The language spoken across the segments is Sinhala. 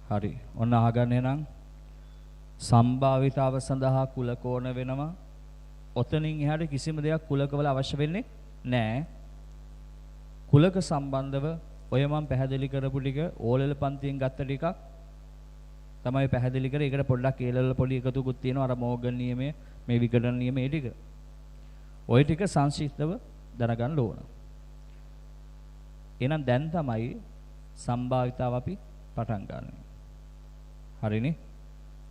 හරි. ඔන්න අහගන්නේ නම් සම්භාවිතාව සඳහා කුලක ඕන වෙනවා. ඔතනින් එහාට කිසිම දෙයක් කුලකවල අවශ්‍ය වෙන්නේ නැහැ. කුලක සම්බන්ධව ඔය මම පැහැදිලි කරපු ටික ඕලෙල පන්තියෙන් ගත්ත ටිකක් තමයි පැහැදිලි කරේ. ඒකට පොඩ්ඩක් ඒලෙල පොඩි එකතුකුත් තියෙනවා. අර මෝගන් නියමය, මේ විකටන නියමය ඒ ටික. ওই ටික සංක්ෂිප්තව දැනගන්න ඕන. එහෙනම් දැන් තමයි සම්භාවිතාව අපි පටන් ගන්න. හරිනේ?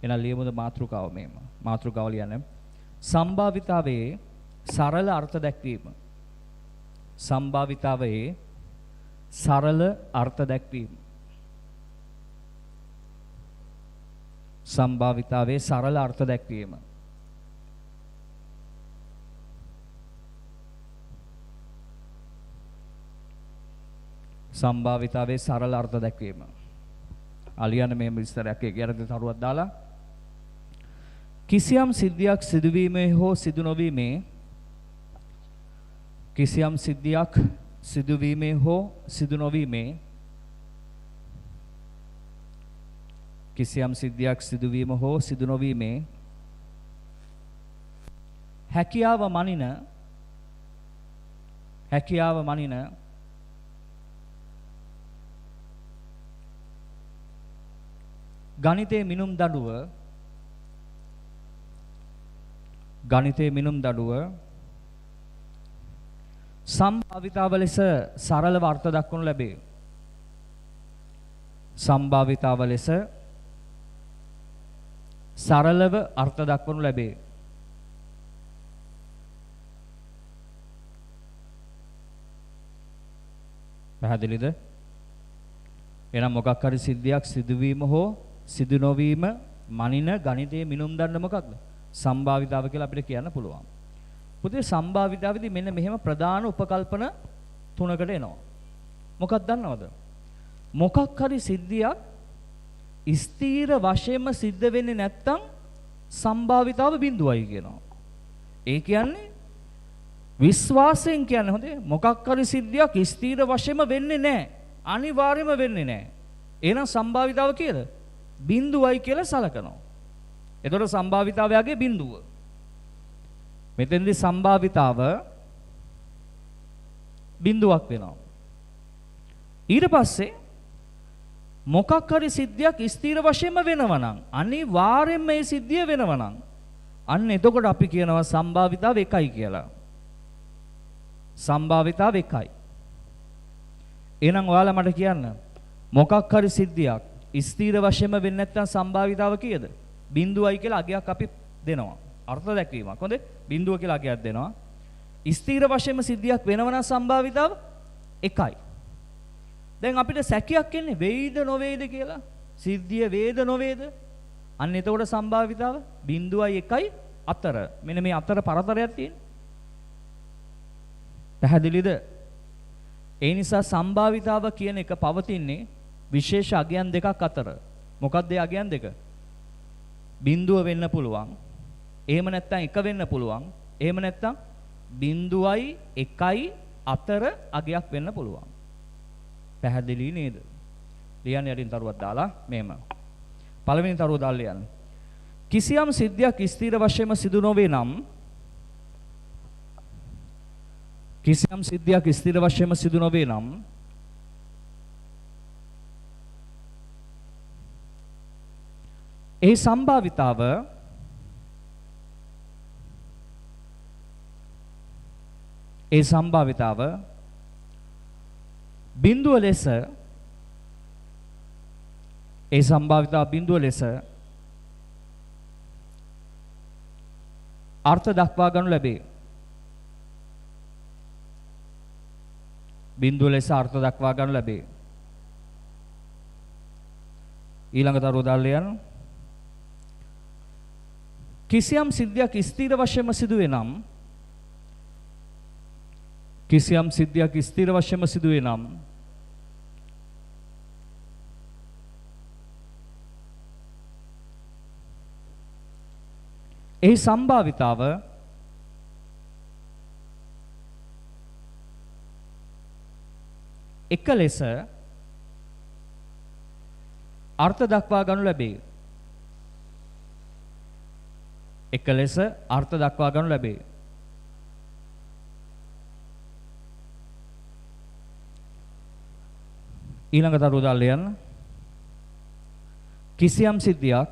එහෙනම් ලියමුද මාතෘකාව මෙහෙම. මාතෘකාව ලියන්නේ සම්භාවිතාවේ සරල අර්ථ දැක්වීම. සම්භාවිතාවේ සරල අර්ථ දැක්වීම. සම්භාවිතාවේ සරල අර්ථ දැක්වීම. සම්භාවිතාවේ සරල අර්ථ දැක්වීම. අලියන්න මේ විස්තරයක් ඒකේ තරුවක් දාලා කිසියම් සිද්ධියක් සිදුවීමේ හෝ සිදු නොවීමේ කිසියම් සිද්ධියක් සිදුවීමේ හෝ සිදු නොවීමේ කිසියම් සිද්ධියක් සිදුවීම හෝ සිදු නොවීමේ හැකියාව මනින ගණිතයේ මිනුම් දඩුව සම්භාවිතාව ලෙස සරලව අර්ථ දක්වනු ලැබේ. සම්භාවිතාව ලෙස සරලව අර්ථ දක්වනු ලැබේ. පැහැදිලිද? එහෙනම් මොකක් හරි සිද්ධියක් සිදුවීම හෝ සිදු නොවීම මනින ගණිතයේ මිනුම් දන්න මොකක්ද? සම්භාවිතාව කියලා අපිට කියන්න පුළුවන්. පුතේ සම්භාවිතාවේදී මෙන්න මෙහෙම ප්‍රධාන උපකල්පන තුනකට එනවා. මොකක්ද දන්නවද? මොකක් හරි සිද්ධියක් ස්ථීර වශයෙන්ම සිද්ධ වෙන්නේ නැත්නම් සම්භාවිතාව බිඳුවයි කියනවා. ඒ කියන්නේ විශ්වාසයෙන් කියන්නේ හොඳේ මොකක් හරි සිද්ධියක් ස්ථීර වශයෙන්ම වෙන්නේ නැහැ. අනිවාර්යයෙන්ම වෙන්නේ නැහැ. එහෙනම් සම්භාවිතාව කීයද? බිඳුවයි කියලා සලකනවා. එතකොට සම්භාවිතාවයගේ බිඳුව. මෙතෙන්දී සම්භාවිතාව බිඳුවක් වෙනවා. ඊට පස්සේ මොකක් හරි සිද්ධියක් ස්ථීර වශයෙන්ම වෙනවා නම් අනිවාර්යයෙන්ම මේ සිද්ධිය වෙනවා නම් අන්න එතකොට අපි කියනවා සම්භාවිතාව 1යි කියලා. සම්භාවිතාව 1යි. එහෙනම් ඔයාලා මට කියන්න මොකක් හරි සිද්ධියක් ස්ථීර වශයෙන්ම වෙන්නේ නැත්නම් සම්භාවිතාව කීයද? බිඳුවයි කියලා අගයක් අපි දෙනවා. අර්ථ දැක්වීමක්. හොඳේ? බිඳුව කියලා අගයක් දෙනවා. ස්ථීර වශයෙන්ම සිද්ධියක් වෙනවා නම් සම්භාවිතාව 1යි. දැන් අපිට සැකයක් එන්නේ වේද නොවේද කියලා. සිද්ධිය වේද නොවේද? අන්න එතකොට සම්භාවිතාව බිඳුවයි 1යි අතර. මෙන්න මේ අතර පරතරයක් තියෙනවා. පැහැදිලිද? ඒ නිසා සම්භාවිතාව කියන එක පවතින්නේ විශේෂ අගයන් දෙකක් අතර. මොකක්ද ඒ අගයන් දෙක? බිඳුව වෙන්න පුළුවන්. එහෙම නැත්නම් 1 වෙන්න පුළුවන්. එහෙම නැත්නම් බිඳුවයි 1යි අතර අගයක් වෙන්න පුළුවන්. පැහැදිලි නේද? ලියන්න යටින් තරුවක් දාලා මෙහෙම. පළවෙනි තරුව දාලා ලියන්න. කිසියම් සිද්ධියක් ස්ථීර වශයෙන්ම සිදු නොවේ නම් කිසියම් සිද්ධියක් ස්ථීර වශයෙන්ම සිදු නොවේ නම් ඒ සම්භාවිතාව බිඳුව ලෙස අර්ථ දක්වා ගනු ලැබේ. බිඳුව ලෙස අර්ථ දක්වා ගනු ලැබේ. ඊළඟ තරුව දාලා යන්න. කිසියම් සිද්ධියක් ස්ථීර වශයෙන්ම සිදුවේ නම් එහි සම්භාවිතාව එක ලෙස අර්ථ දක්වා ගනු ලැබේ. එක ලෙස අර්ථ දක්වා ගනු ලැබේ. ඊළඟ තරු දාලා ලියන්න. කිසියම් සිද්ධියක්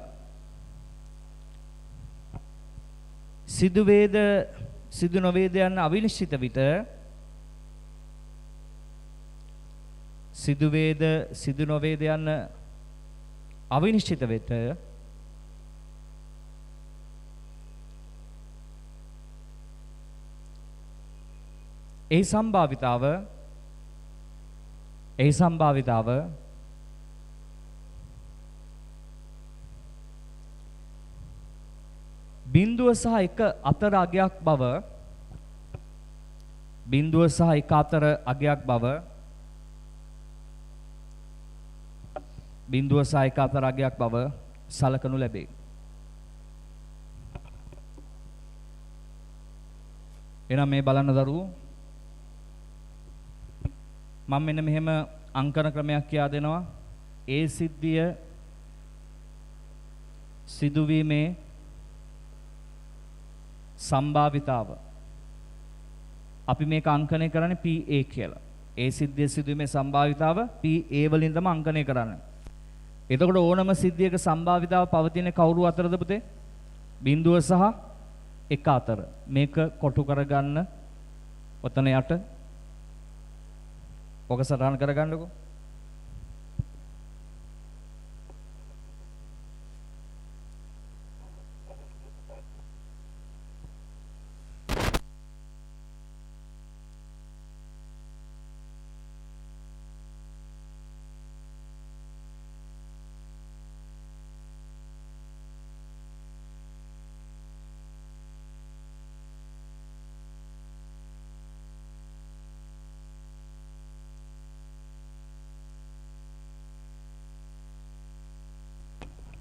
සිදු වේද සිදු නොවේද යන අවිනිශ්චිත විට සිදු වේද සිදු නොවේද යන අවිනිශ්චිත විට ඒ සම්භාවිතාව බිඳුව සහ එක අතර අගයක් බව බිඳුව සහ එක අතර අගයක් බව බිඳුව සහ එක අතර අගයක් බව සලකනු ලැබේ. එහෙනම් මේ බලන්න දරුවෝ මම මෙන්න මෙහෙම අංකන ක්‍රමයක් කියා දෙනවා. ඒ සිද්ධිය සිදුවීමේ සම්භාවිතාව අපි මේක අංකණය කරන්නේ PA කියලා. ඒ සිද්ධිය සිදුවීමේ සම්භාවිතාව PA වලින් තමයි අංකණය කරන්නේ. එතකොට ඕනම සිද්ධියක සම්භාවිතාව පවතින කවුරු අතරද පුතේ? බිඳුව සහ එක අතර. මේක කොටු කරගන්න ඔතන යට ඔක සටහන් කරගන්නකො.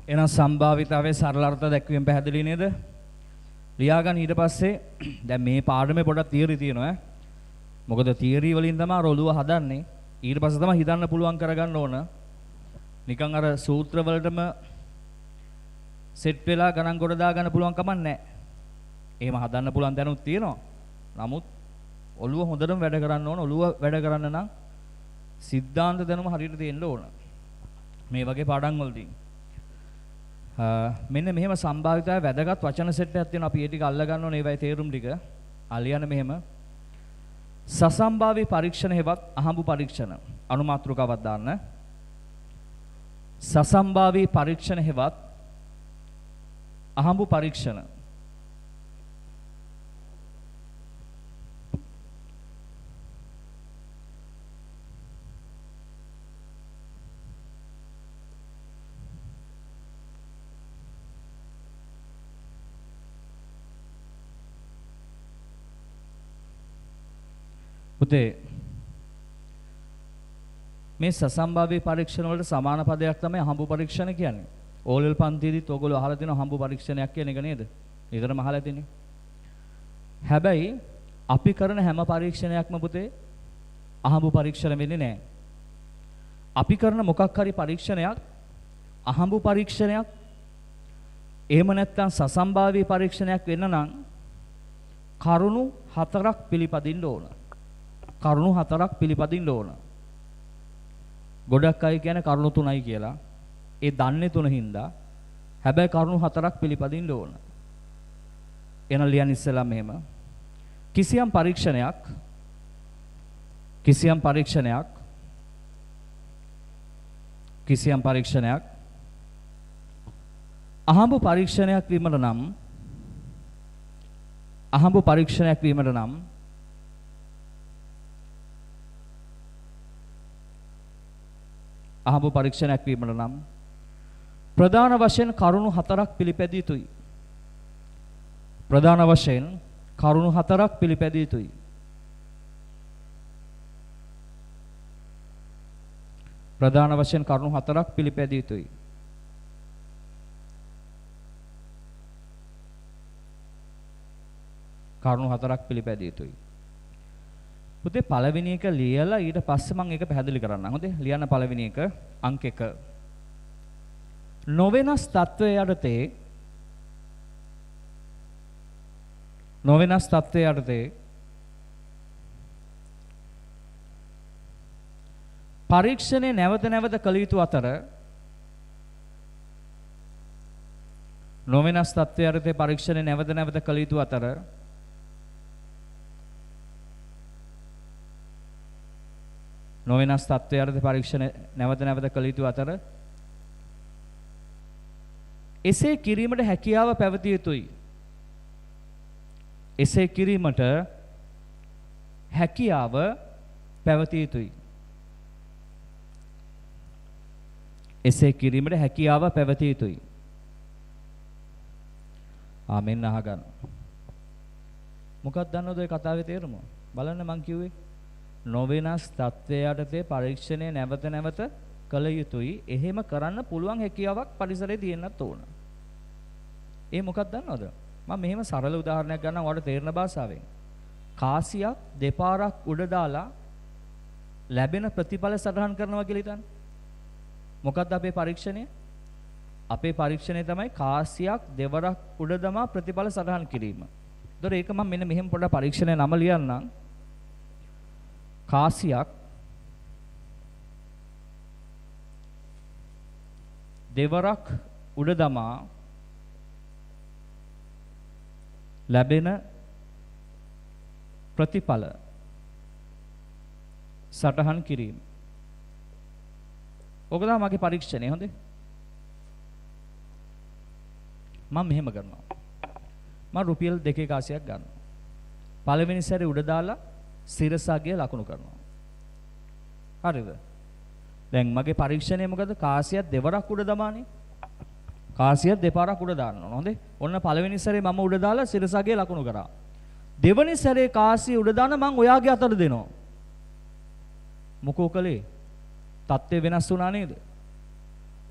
එහෙනම් සම්භාවිතාවේ සරල අර්ථ දැක්වීම පැහැදිලි නේද? ලියා ගන්න ඊට පස්සේ දැන් මේ පාඩමේ පොඩක් තියරි තියෙනවා ඈ. මොකද තියරි වලින් තමයි ඔළුව හදන්නේ. ඊට පස්සේ තමයි හිතන්න පුළුවන් කරගන්න ඕන. නිකන් අර සූත්‍ර වලටම සෙට් වෙලා ගණන් ගොඩ දා ගන්න පුළුවන් කමක් නැහැ. එහෙම හදන්න පුළුවන් දැනුත් තියෙනවා. නමුත් ඔළුව හොඳටම වැඩ කරන්න ඕන. ඔළුව වැඩ කරන්න නම් සිද්ධාන්ත දැනුම හරියට තියෙන්න ඕන. මේ වගේ පාඩම් වලදී මෙන්න මෙහෙම සම්භාවිතාවේ වැදගත් වචන සෙට් එකක් තියෙනවා. අපි ඒ ටික අල්ල ගන්න ඕනේ. ඒවයි තේරුම් ටික අලියන මෙහෙම සසම්භාවී පරීක්ෂණ හෙවත් අහඹු පරීක්ෂණ අනුමාත්‍රකාවක් දාන්න. සසම්භාවී පරීක්ෂණ හෙවත් අහඹු පරීක්ෂණ පුතේ මේ සසම්භාවී පරීක්ෂණ වලට සමාන පදයක් තමයි අහඹු පරීක්ෂණ කියන්නේ. ඕලෙල් පන්තියේදීත් ඔයගොල්ලෝ අහලා තියෙනවා අහඹු පරීක්ෂණයක් කියන එක නේද? නිතරම අහලා තියෙන්නේ. හැබැයි අපි කරන හැම පරීක්ෂණයක්ම පුතේ අහඹු පරීක්ෂණ වෙන්නේ නැහැ. අපි කරන මොකක් හරි පරීක්ෂණයක් අහඹු පරීක්ෂණයක් එහෙම නැත්නම් සසම්භාවී පරීක්ෂණයක් වෙන්න නම් කරුණු 4ක් පිළිපදින්න ඕන. කරුණු 4ක් පිළිපදින්න ඕන. ගොඩක් අය කියන්නේ කරුණු 3යි කියලා. ඒ දන්නේ 3 හින්දා. හැබැයි කරුණු 4ක් පිළිපදින්න ඕන. එන ලියන්න ඉස්සෙල්ලා මෙහෙම. කිසියම් පරීක්ෂණයක් අහඹු පරීක්ෂණයක් වීමට නම් ප්‍රධාන වශයෙන් කරුණු 4ක් පිළිපැදිය යුතුයි. ප්‍රධාන වශයෙන් කරුණු 4ක් පිළිපැදිය යුතුයි. ප්‍රධාන වශයෙන් කරුණු 4ක් පිළිපැදිය යුතුයි. කරුණු 4ක් පිළිපැදිය යුතුයි. පුතේ පළවෙනි එක ලියලා ඊට පස්සේ මම ඒක පැහැදිලි කරන්නම්. හොඳේ ලියන්න පළවෙනි එක අංක 1. නොවෙනස් තත්වයේ යටතේ පරීක්ෂණය නැවත නැවත කළ යුතු අතර නොවෙනස් තත්වයේ යටතේ පරීක්ෂණය නැවත නැවත කළ යුතු අතර නොවෙනස් තත්වයේ යටතේ පරීක්ෂණ නැවත නැවත කළ යුතු අතර එසේ කිරීමට හැකියාව පැවතිය යුතුයි. එසේ කිරීමට හැකියාව පැවතිය යුතුයි. එසේ කිරීමට හැකියාව පැවතිය යුතුයි. ආමෙන් අහගන්න. මොකක්ද දන්නවද ඔය කතාවේ තේරුම? බලන්න මං කිව්වේ නොවෙනස් තත්වයේ යටතේ පරීක්ෂණය නැවත නැවත කළ යුතුයි. එහෙම කරන්න පුළුවන් හැකියාවක් පරිසරයේ තියෙන්නත් ඕන. ඒ මොකක්ද දන්නවද? මම මෙහෙම සරල උදාහරණයක් ගන්නම් ඔයාලට තේරෙන භාෂාවෙන්. කාසියක් දෙපාරක් උඩ දාලා ලැබෙන ප්‍රතිඵල සටහන් කරනවා කියලා හිතන්න. මොකක්ද අපේ පරීක්ෂණය? අපේ පරීක්ෂණය තමයි කාසියක් දෙවරක් උඩ දමා ප්‍රතිඵල සටහන් කිරීම. ඒතර ඒක මම මෙන්න මෙහෙම පොඩ්ඩක් පරීක්ෂණය නම ලියන්නම්. කාසියක් දෙවරක් උඩ දමා ලැබෙන ප්‍රතිඵල සටහන් කිරීම. ඔක තමයි මගේ පරීක්ෂණය. හොඳේ. මම මෙහෙම කරනවා. මම රුපියල් 2 කාසියක් ගන්නවා. පළවෙනි සැරේ උඩ දාලා සිරසාගේ ලකුණු කරනවා. හරිද? දැන් මගේ පරීක්ෂණය මොකද? කාසියක් දෙවරක් උඩ දමානේ. කාසියක් දෙපාරක් උඩ දාන්න ඕන. හොඳේ. ඔන්න පළවෙනි සැරේ මම උඩ දාලා සිරසාගේ ලකුණු කරා. දෙවෙනි සැරේ කාසිය උඩ දාන මම ඔයාගේ අතට දෙනවා. මොකෝ කලේ? තත්ත්වය වෙනස් වුණා නේද?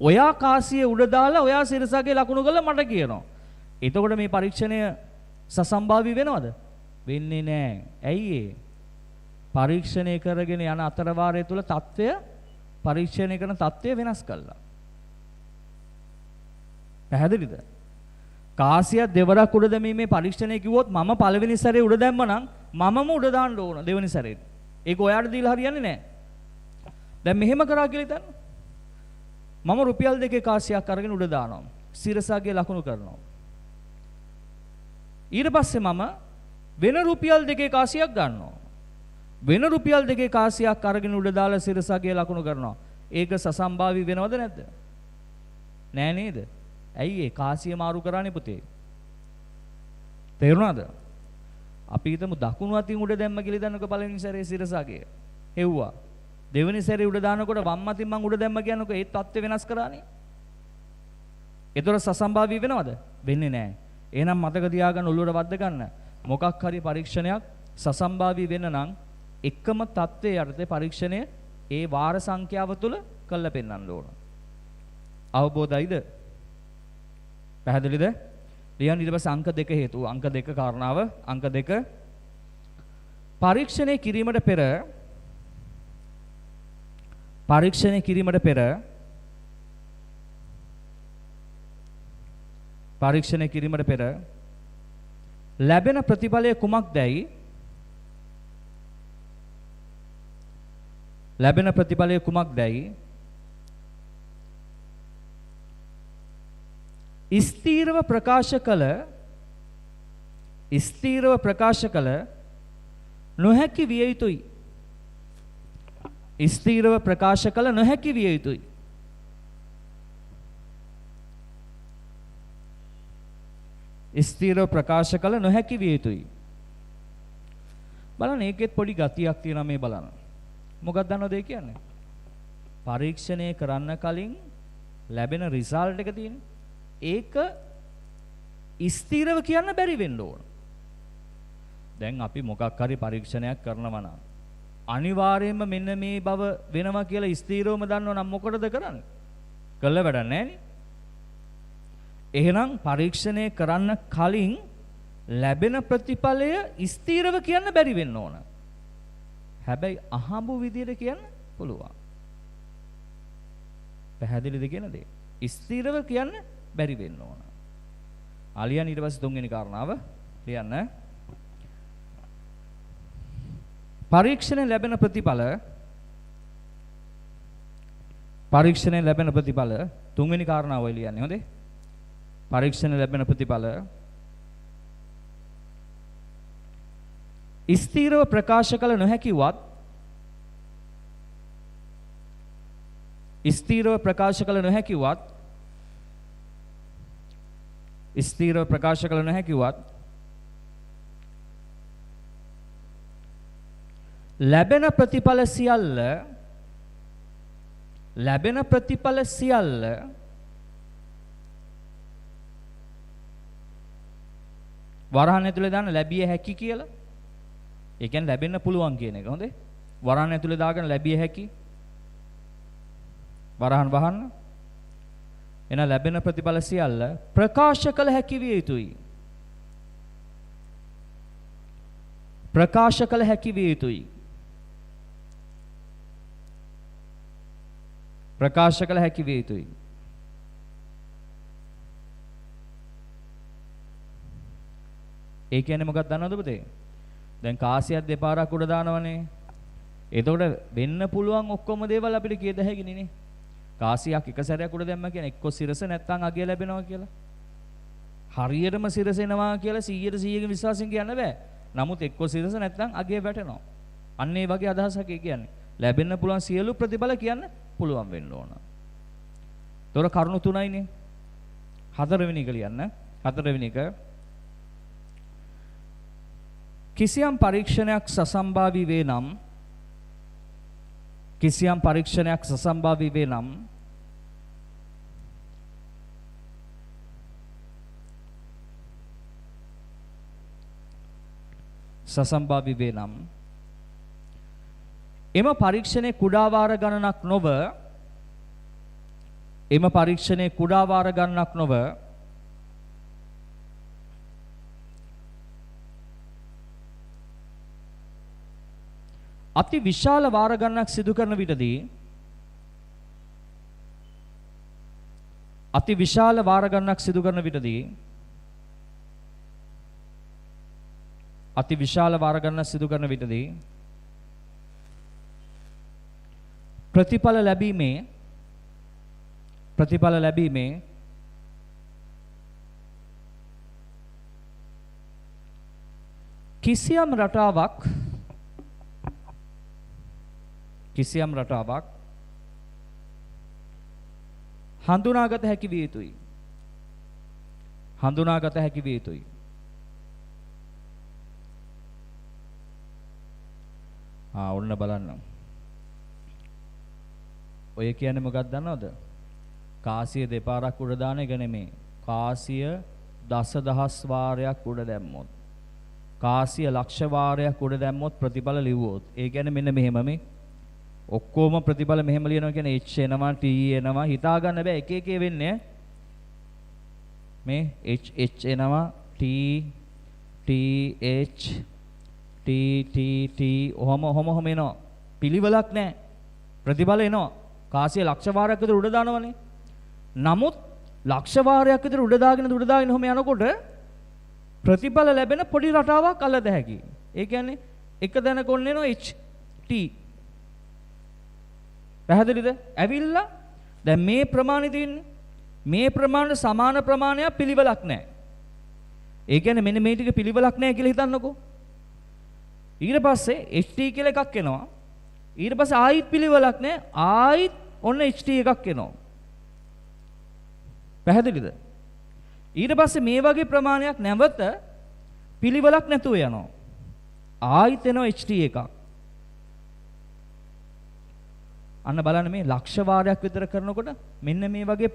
ඔයා කාසිය උඩ දාලා ඔයා සිරසාගේ ලකුණු කළා මට කියනවා. එතකොට මේ පරීක්ෂණය සසම්භාවී වෙනවද? වෙන්නේ නැහැ. ඇයි ඒ? පරීක්ෂණය කරගෙන යන අතරවාරය තුල తත්වය පරීක්ෂණය කරන తත්වය වෙනස් කළා. පැහැදිලිද? කාසියක් දෙවරක් උඩ දැමීමේ පරීක්ෂණය කිව්වොත් මම පළවෙනි සැරේ උඩ දැම්ම නම් මමම උඩ දාන්න ඕන දෙවෙනි සැරේට. ඒක ඔයාට දීලා හරියන්නේ නැහැ. දැන් මෙහෙම කරා කියලා හිතන්න. මම රුපියල් 2 කාසියක් අරගෙන උඩ දානවා. සිරසාගේ ලකුණු කරනවා. ඊට පස්සේ මම වෙන රුපියල් 2 කාසියක් ගන්නවා. වෙන රුපියල් 2 කාසියක් අරගෙන උඩ දාලා සිරසාගේ ලකුණු කරනවා. ඒක සසම්භාවී වෙනවද නැද්ද? නෑ නේද? ඇයි ඒ කාසිය මාරු කරන්නේ පුතේ? තේරුණාද? අපි හිතමු දකුණු අතින් උඩ දැම්ම කියලා දන්නකො පළවෙනි සැරේ සිරසාගේ. හෙව්වා. දෙවෙනි සැරේ උඩ දානකොට වම් අතින් මං උඩ දැම්ම කියනකො ඒ තත්ත්වය වෙනස් කරානේ. ඒතර සසම්භාවී වෙනවද? වෙන්නේ නැහැ. එහෙනම් මතක තියාගන්න ඔළුවට වද්ද ගන්න. මොකක් හරි පරීක්ෂණයක් සසම්භාවී වෙන්න නම් එකම තත්ත්වයේ යටතේ පරීක්ෂණය ඒ වාර සංඛ්‍යාව තුල කළා පෙන්වන්න ඕන. අවබෝධයිද? පැහැදිලිද? ලියන්න ඊට පස්සේ අංක 2 හේතුව. අංක 2 කාරණාව. අංක 2 පරීක්ෂණය කිරීමට පෙර ලැබෙන ප්‍රතිඵලය කුමක්දයි ස්ථීරව ප්‍රකාශ කළ නොහැකි විය යුතුයි. ස්ථීරව ප්‍රකාශ කළ නොහැකි විය යුතුයි. ස්ථීරව ප්‍රකාශ කළ නොහැකි විය යුතුයි. බලන්න ඒකෙත් පොඩි ගතියක් තියෙනවා මේ බලන්න. මොකක්ද දන්නවද ඒ කියන්නේ? පරීක්ෂණය කරන්න කලින් ලැබෙන රිසල්ට් එක තියෙන්නේ. ඒක ස්ථීරව කියන්න බැරි වෙන්න ඕන. දැන් අපි මොකක් හරි පරීක්ෂණයක් කරනවා නම් අනිවාර්යයෙන්ම මෙන්න මේ බව වෙනවා කියලා ස්ථීරවම දන්නව නම් මොකටද කරන්නේ? කළ වැඩක් නැහැ නේ. එහෙනම් පරීක්ෂණය කරන්න කලින් ලැබෙන ප්‍රතිඵලය ස්ථීරව කියන්න බැරි වෙන්න ඕන. හැබැයි අහඹු විදියට කියන්න පුළුවන්. පැහැදිලිද කියන දේ? ස්ථිරව කියන්න බැරි වෙන්න ඕන. ආලියන් ඊට පස්සේ තුන්වෙනි කාරණාව ලියන්න. පරීක්ෂණයෙන් ලැබෙන ප්‍රතිඵල තුන්වෙනි කාරණාව ඔය ලියන්නේ හොඳේ. පරීක්ෂණයෙන් ලැබෙන ප්‍රතිඵල ස්ථිරව ප්‍රකාශ කළ නොහැකිවත් ස්ථිරව ප්‍රකාශ කළ නොහැකිවත් ලැබෙන ප්‍රතිඵල සියල්ල වරහන් ඇතුලේ දාන්න ලැබිය හැකි කියලා. ඒ කියන්නේ ලැබෙන්න පුළුවන් කියන එක. හොඳේ. වරහන් ඇතුලේ දාගෙන ලැබිය හැකි. වරහන් වහන්න. එන ලැබෙන ප්‍රතිඵල සියල්ල ප්‍රකාශ කළ හැකි විය යුතුයි. ප්‍රකාශ කළ හැකි විය යුතුයි. ප්‍රකාශ කළ හැකි විය යුතුයි. ඒ කියන්නේ මොකක්ද දන්නවද පුතේ? දැන් කාසියක් දෙපාරක් උඩ දානවනේ. එතකොට වෙන්න පුළුවන් ඔක්කොම දේවල් අපිට කියද හැකිනේ නේ. කාසියක් එක සැරයක් උඩ දැම්ම කියන්නේ එක්ක සිරස නැත්තම් අගය ලැබෙනවා කියලා. හරියටම සිරස එනවා කියලා 100% විශ්වාසයෙන් කියන්න බෑ. නමුත් එක්ක සිරස නැත්තම් අගය වැටෙනවා. අන්න ඒ වගේ අදහසක් ඒ කියන්නේ. ලැබෙන්න පුළුවන් සියලු ප්‍රතිඵල කියන්න පුළුවන් වෙන්න ඕන. ඒතොර කරුණු තුනයිනේ. හතරවෙනි එක ලියන්න. හතරවෙනි එක කිසියම් පරීක්ෂණයක් සසම්භාවී වේ නම් එම පරීක්ෂණයේ කුඩා වාර ගණනක් නොව අති විශාල වාර ගණනක් සිදු කරන විටදී ප්‍රතිඵල ලැබීමේ කිසියම් රටාවක් හඳුනාගත හැකි විය යුතුයි. ඔන්න බලන්න. ඔය කියන්නේ මොකක්ද දන්නවද? කාසිය දෙපාරක් උඩ දාන එක නෙමෙයි. කාසිය දසදහස් වාරයක් උඩ දැම්මොත්, කාසිය ලක්ෂ වාරයක් උඩ දැම්මොත් ප්‍රතිඵල ලිව්වොත්, ඒ කියන්නේ මෙන්න මෙහෙම මේ ඔක්කොම ප්‍රතිඵල මෙහෙම ලියනවා කියන්නේ H එනවා T එනවා හිතා ගන්න බෑ එක එක වෙන්නේ මේ H එනවා T H T ඔහම එනවා පිළිවෙලක් නැහැ ප්‍රතිඵල එනවා කාසිය ලක්ෂ වාරයක් විතර උඩ දානවනේ නමුත් ලක්ෂ වාරයක් විතර උඩ දාගෙන ඔහම යනකොට ප්‍රතිඵල ලැබෙන පොඩි රටාවක් අල්ලද හැකි ඒ කියන්නේ එක දැනක ඔන්න එනවා H T පැහැදිලිද? ඇවිල්ලා දැන් මේ ප්‍රමාණෙ තියෙන්නේ. මේ ප්‍රමාණයට සමාන ප්‍රමාණයක් පිළිවෙලක් නැහැ. ඒ කියන්නේ මෙන්න මේ ටික පිළිවෙලක් නැහැ කියලා හිතන්නකෝ. ඊට පස්සේ HT කියලා එකක් එනවා. ඊට පස්සේ ආයිත් පිළිවෙලක් නැහැ. ආයිත් ඔන්න HT එකක් එනවා. පැහැදිලිද? ඊට පස්සේ මේ වගේ ප්‍රමාණයක් නැවත පිළිවෙලක් නැතුව යනවා. ආයිත් එනවා HT එකක්. අන්න බලන්න මේ ලක්ෂ වාරයක් විතර කරනකොට මෙන්න මේ වගේ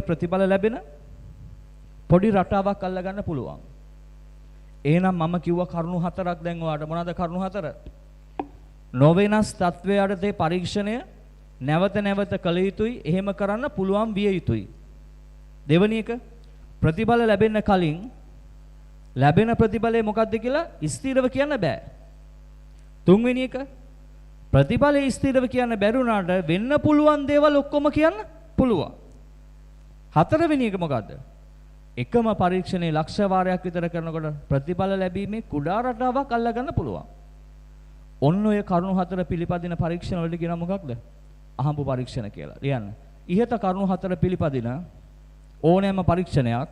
ප්‍රතිඵල ලැබෙන පොඩි රටාවක් අල්ල ගන්න පුළුවන්. එහෙනම් මම කිව්ව කරුණු හතරක් දැන් ඔයාලට මොනවද කරුණු හතර? නොවෙනස් තත්වයට තේ පරීක්ෂණය නැවත කළ යුතුයි. එහෙම කරන්න පුළුවන් විය යුතුයි. දෙවෙනි එක ප්‍රතිඵල ලැබෙන්න කලින් ලැබෙන ප්‍රතිඵලය මොකක්ද කියලා ස්ථිරව කියන්න බෑ. තුන්වෙනි එක ප්‍රතිඵලයේ ස්ථිරව කියන්න බැරි වුණාට වෙන්න පුළුවන් දේවල් ඔක්කොම කියන්න පුළුවන්. හතරවෙනි එක මොකද්ද? එකම පරීක්ෂණේ ලක්ෂ වාරයක් විතර කරනකොට ප්‍රතිඵල ලැබීමේ කුඩා රටාවක් අල්ලගන්න පුළුවන්. ඔන්න ඔය කරුණු හතර පිළිපදින පරීක්ෂණ වලට කියන මොකක්ද? අහඹු පරීක්ෂණ කියලා. ලියන්න. ඉහත කරුණු හතර පිළිපදින ඕනෑම පරීක්ෂණයක්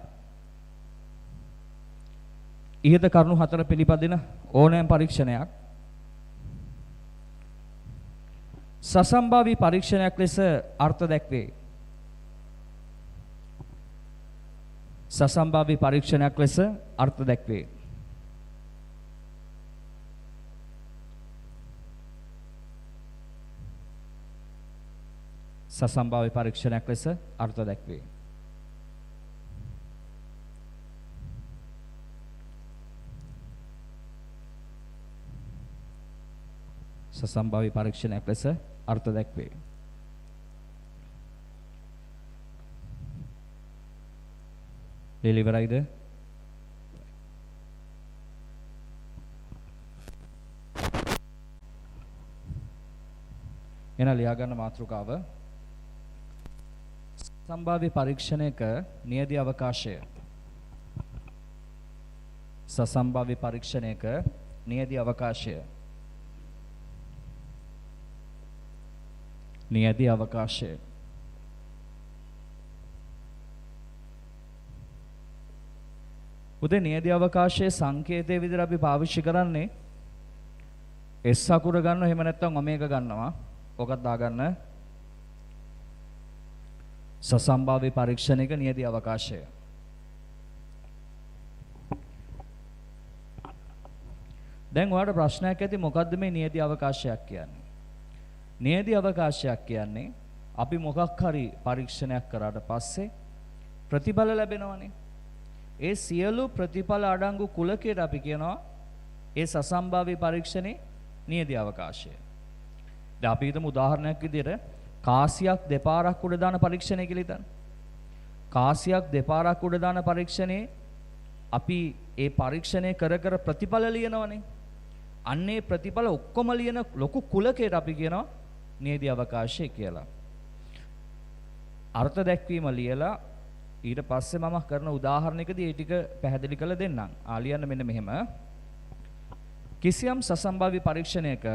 ඉහත කරුණු හතර පිළිපදින ඕනෑම පරීක්ෂණයක් සසම්භාවී පරීක්ෂණයක් ලෙස අර්ථ දැක්වේ. සසම්භාවී පරීක්ෂණයක් ලෙස අර්ථ දැක්වේ. සසම්භාවී පරීක්ෂණයක් ලෙස අර්ථ දැක්වේ. සසම්භාවී පරීක්ෂණයක් ලෙස අර්ථ දැක්වේ. ලියලිවරයිද? එන ලියා ගන්න මාතෘකාව සසම්භාවී පරීක්ෂණයක නියදී අවකාශය. සසම්භාවී පරීක්ෂණයක නියදී අවකාශය. නියදී අවකාශය. උදේ නියදී අවකාශයේ සංකේතයේ විදිහට අපි පාවිච්චි කරන්නේ S අකුර ගන්නවා, එහෙම නැත්නම් ඔමේග ගන්නවා. ඔකත් දාගන්න. සසම්භාවී පරීක්ෂණයක නියදී අවකාශය. දැන් ඔයාලට ප්‍රශ්නයක් ඇති, මොකද්ද මේ නියදී අවකාශයක් කියන්නේ? නියදී අවකාශයක් කියන්නේ අපි මොකක් හරි පරීක්ෂණයක් කරාට පස්සේ ප්‍රතිඵල ලැබෙනවනේ. ඒ සියලු ප්‍රතිඵල අඩංගු කුලකයට අපි කියනවා ඒ සසම්භාවී පරීක්ෂණේ නියදී අවකාශය. දැන් අපි හිතමු උදාහරණයක් විදිහට කාසියක් දෙපාරක් උඩ දාන පරීක්ෂණය කියලා හිතන්න. කාසියක් දෙපාරක් උඩ දාන පරීක්ෂණේ අපි ඒ පරීක්ෂණය කර කර ප්‍රතිඵල ලියනවනේ. අන්නේ ප්‍රතිඵල ඔක්කොම ලියන ලොකු කුලකයට අපි කියනවා නියදී අවකාශය කියලා. අර්ථ දැක්වීම ලියලා ඊට පස්සේ මම කරන උදාහරණයකදී ඒ ටික පැහැදිලි කරලා දෙන්නම්. ලියන්න මෙන්න මෙහෙම. කිසියම් සසම්භාවී පරීක්ෂණයක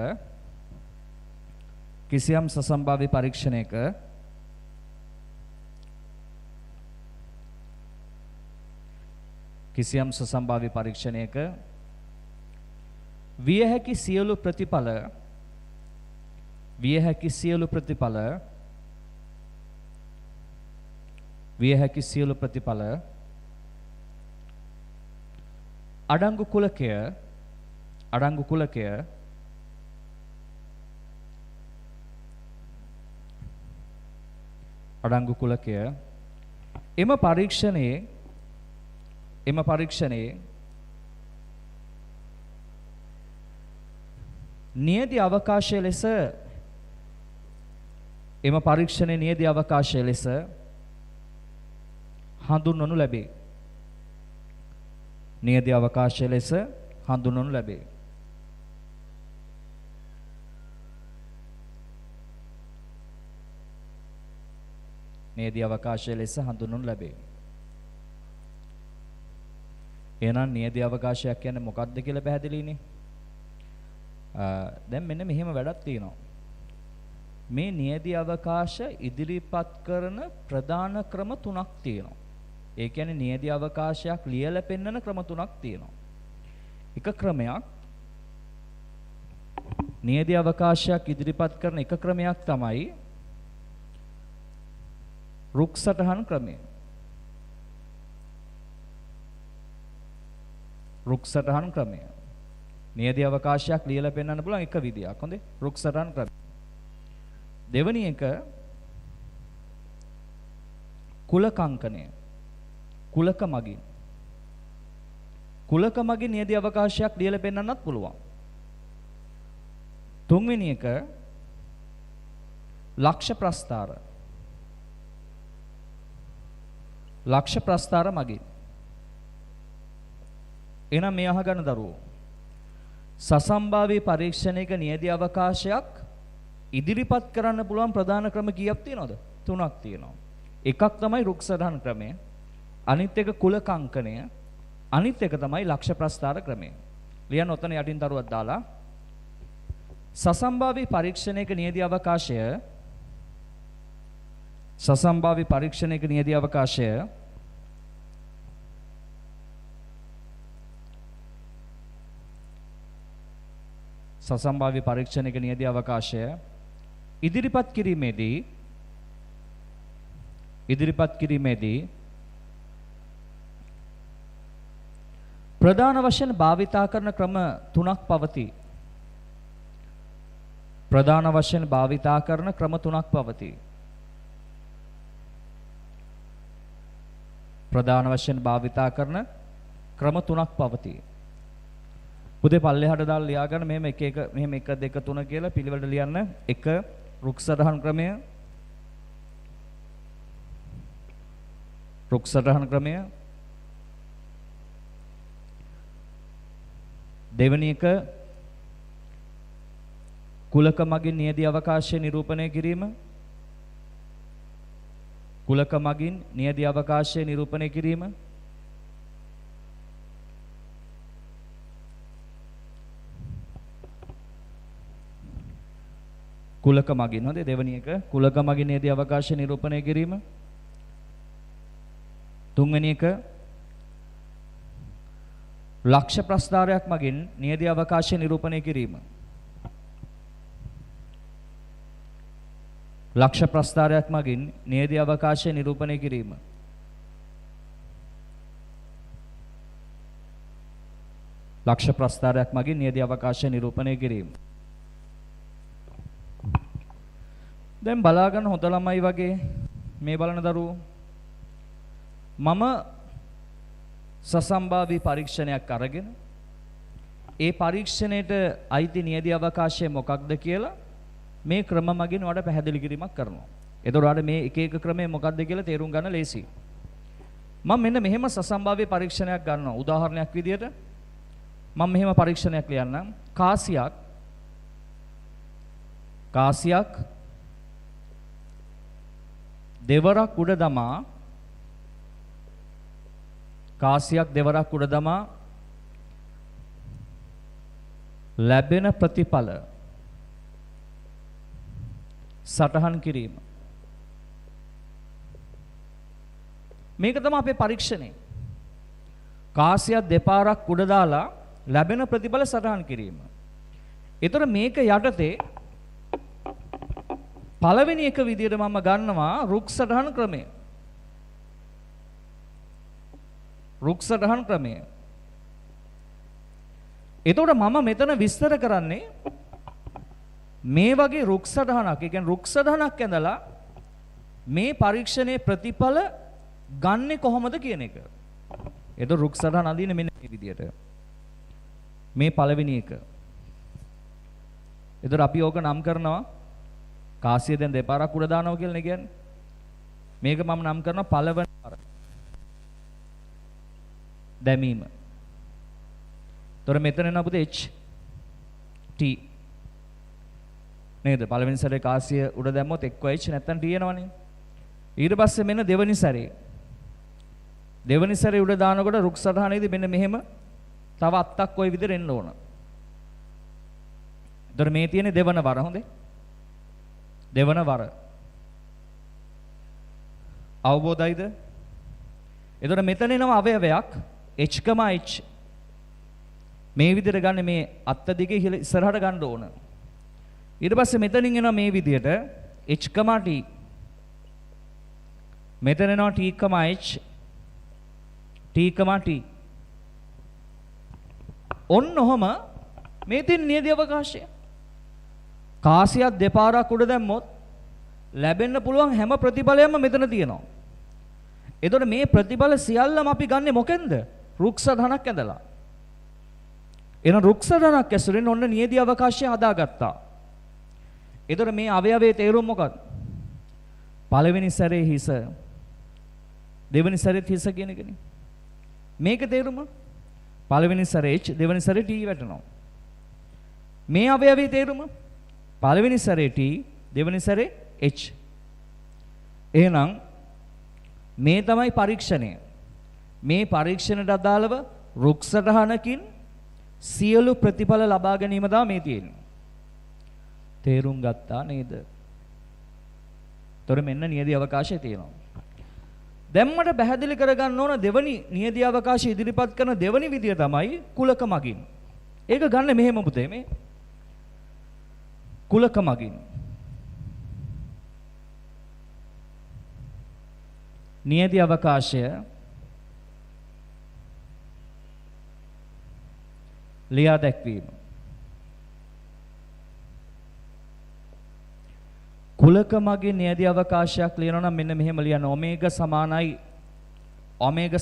කිසියම් සසම්භාවී පරීක්ෂණයක කිසියම් සසම්භාවී පරීක්ෂණයක විය හැකි සියලු ප්‍රතිඵල විය හැකි සියලු ප්‍රතිඵල විය හැකි සියලු ප්‍රතිඵල අඩංගු කුලකය එම පරීක්ෂණයේ නියදී අවකාශය ලෙස හඳුන්වනු ලැබේ. නියදී අවකාශය ලෙස හඳුන්වනු ලැබේ. නියදී අවකාශය ලෙස හඳුන්වනු ලැබේ. එහෙනම් නියදී අවකාශයක් කියන්නේ මොකක්ද කියලා පැහැදිලිනේ. දැන් මෙන්න මෙහෙම වැඩක් තියෙනවා. මේ නියදී අවකාශ ඉදිරිපත් කරන ප්‍රධාන ක්‍රම තුනක් තියෙනවා. ඒ කියන්නේ නියදී අවකාශයක් ලියලා පෙන්වන ක්‍රම තුනක් තියෙනවා. එක ක්‍රමයක් නියදී අවකාශයක් ඉදිරිපත් කරන එක ක්‍රමයක් තමයි රුක් සටහන් ක්‍රමය. රුක් සටහන් ක්‍රමය. නියදී අවකාශයක් ලියලා පෙන්වන්න පුළුවන් එක විදියක්. හොඳේ. රුක් සටහන් ක්‍රමය. දෙවැනි එක කුලකංකණය. කුලක මගින් නියදී අවකාශයක් ලියලා පෙන්වන්නත් පුළුවන්. තුන්වෙනි එක ලක්ෂ ප්‍රස්ථාර මගින්. එහෙනම් මේ අහගන්න දරුවෝ. සසම්භාවී පරීක්ෂණයක නියදී අවකාශයක් ඉදිරිපත් කරන්න පුළුවන් ප්‍රධාන ක්‍රම කීයක් තියෙනවද? 3ක් තියෙනවා. එකක් තමයි රුක් සටහන් ක්‍රමය. අනිත් එක කුලක අංකණය. අනිත් එක තමයි ලක්ෂ්‍ය ප්‍රස්ථාර ක්‍රමය. ලියන්න ඔතන යටින් තරුවක් දාලා සසම්භාවී පරීක්ෂණයක නියදී අවකාශය සසම්භාවී පරීක්ෂණයක නියදී අවකාශය සසම්භාවී පරීක්ෂණයක නියදී අවකාශය ඉදිරිපත් කිරීමේදී ප්‍රධාන වශයෙන් භාවිතා කරන ක්‍රම 3ක් පවතී. ප්‍රධාන වශයෙන් භාවිතා කරන ක්‍රම 3ක් පවතී. ප්‍රධාන වශයෙන් භාවිතා කරන ක්‍රම 3ක් පවතී. පුතේ පල්ලෙහාට දාලා ලියා ගන්න මෙහෙම එක එක මෙහෙම 1 2 3 කියලා පිළිවෙලට ලියන්න. 1 රුක් සටහන් ක්‍රමය, රුක් සටහන් ක්‍රමය, දෙවෙනි එක කුලක මගින් නියදී අවකාශය නිරූපණය කිරීම, කුලක මගින් නියදී අවකාශය නිරූපණය කිරීම, කුලක මගින් හොඳේ දෙවෙනි එක කුලක මගින් නියදී අවකාශය නිරූපණය කිරීම, තුන්වෙනි එක ලක්ෂ්‍ය ප්‍රස්ථාරයක් මගින් නියදී අවකාශය නිරූපණය කිරීම, ලක්ෂ්‍ය ප්‍රස්ථාරයක් මගින් නියදී අවකාශය නිරූපණය කිරීම, ලක්ෂ්‍ය ප්‍රස්ථාරයක් මගින් නියදී අවකාශය නිරූපණය කිරීම. දැන් බලාගන්න හොඳ ළමයි වගේ මේ බලන දරුවෝ මම සසම්භාවී පරීක්ෂණයක් අරගෙන ඒ පරීක්ෂණයට අයිති නියදී අවකාශය මොකක්ද කියලා මේ ක්‍රම මගින් වඩා පැහැදිලි කිරීමක් කරනවා. එතකොට මේ එක එක ක්‍රමය මොකක්ද කියලා තේරුම් ගන්න ලේසියි. මම මෙන්න මෙහෙම සසම්භාවී පරීක්ෂණයක් ගන්නවා. උදාහරණයක් විදියට මම මෙහෙම පරීක්ෂණයක් ලියන්නම්. කාසියක් දෙවරක් උඩ දමා කාසියක් දෙවරක් උඩ දමා ලැබෙන ප්‍රතිඵල සටහන් කිරීම. මේක තමයි අපේ පරීක්ෂණය. කාසියක් දෙපාරක් උඩ දාලා ලැබෙන ප්‍රතිඵල සටහන් කිරීම. ඒතර මේක යටතේ පළවෙනි එක විදියට මම ගන්නවා රුක් සටහන් ක්‍රමය. රුක් සටහන් ක්‍රමය. එතකොට මම මෙතන විස්තර කරන්නේ මේ වගේ රුක් සටහනක්, ඒ කියන්නේ රුක් සටහනක් ඇඳලා මේ පරීක්ෂණයේ ප්‍රතිඵල ගන්නෙ කොහොමද කියන එක. එතකොට රුක් සටහන අඳින්නේ මෙන්න මේ විදියට. මේ පළවෙනි එක. එතකොට අපි ඕක නම් කරනවා කාසිය දැන් දෙපාරක් උඩ දානවා කියලා නේ කියන්නේ. මේක මම නම් කරනවා පළවෙනි පාර. දැමීම. තොර මෙතන එන අපුත H T නේද? පළවෙනි සැරේ කාසිය උඩ දැම්මොත් එක්ක H නැත්තම් T එනවනේ. ඊට පස්සේ මෙන්න දෙවෙනි සැරේ. දෙවෙනි සැරේ උඩ දානකොට රුක් සටහනේදී මෙන්න මෙහෙම තව අත්තක් ওই විදිහට එන්න ඕන. එතකොට මේ තියෙන්නේ දෙවන වර හොඳේ. දෙවන වර. අවබෝධයිද? එතකොට මෙතන එනවා අවයවයක් H, H. මේ විදිහට ගන්න මේ අත්ත දිගේ ඉස්සරහට ගන්න ඕන. ඊට පස්සේ මෙතනින් එනවා මේ විදිහට H, T. මෙතන එනවා T, H. T, T. ඔන්න ඔහම මේ තියෙන නියදී අවකාශය. කාසියක් දෙපාරක් උඩ දැම්මොත් ලැබෙන්න පුළුවන් හැම ප්‍රතිඵලයක්ම මෙතන තියෙනවා. එතකොට මේ ප්‍රතිඵල සියල්ලම අපි ගන්නෙ මොකෙන්ද? රුක් සටහනක් ඇඳලා. එන රුක් සටහනක් ඇසුරෙන් ඔන්න නියදී අවකාශය හදාගත්තා. එතකොට මේ අවයවයේ තේරුම මොකක්ද? පළවෙනි සැරේ හිස, දෙවෙනි සැරේත් හිස කියන එකනේ. මේක තේරුම පළවෙනි සැරේ H, දෙවෙනි සැරේ T වැටෙනවා. මේ අවයවයේ තේරුම පළවෙනි සැරේ T, දෙවෙනි සැරේ H. එහෙනම් මේ තමයි පරීක්ෂණය. මේ පරීක්ෂණයට අදාළව රුක් සටහනකින් සියලු ප්‍රතිඵල ලබා ගැනීම තමයි මේ තියෙන්නේ. තේරුම් ගත්තා නේද? තොර මෙන්න නියදී අවකාශය තියෙනවා. දැන් මට පැහැදිලි කරගන්න ඕන දෙවනි නියදී අවකාශය ඉදිරිපත් කරන දෙවනි විදිය තමයි කුලක මගින්. ඒක ගන්න මෙහෙම පුතේ මේ කුලක මගින්. නියදී අවකාශය ලියා දැක්වීම. කුලක මගින් නියදී අවකාශයක් ලියනවා නම් මෙන්න මෙහෙම ලියන්න. ඔමේගා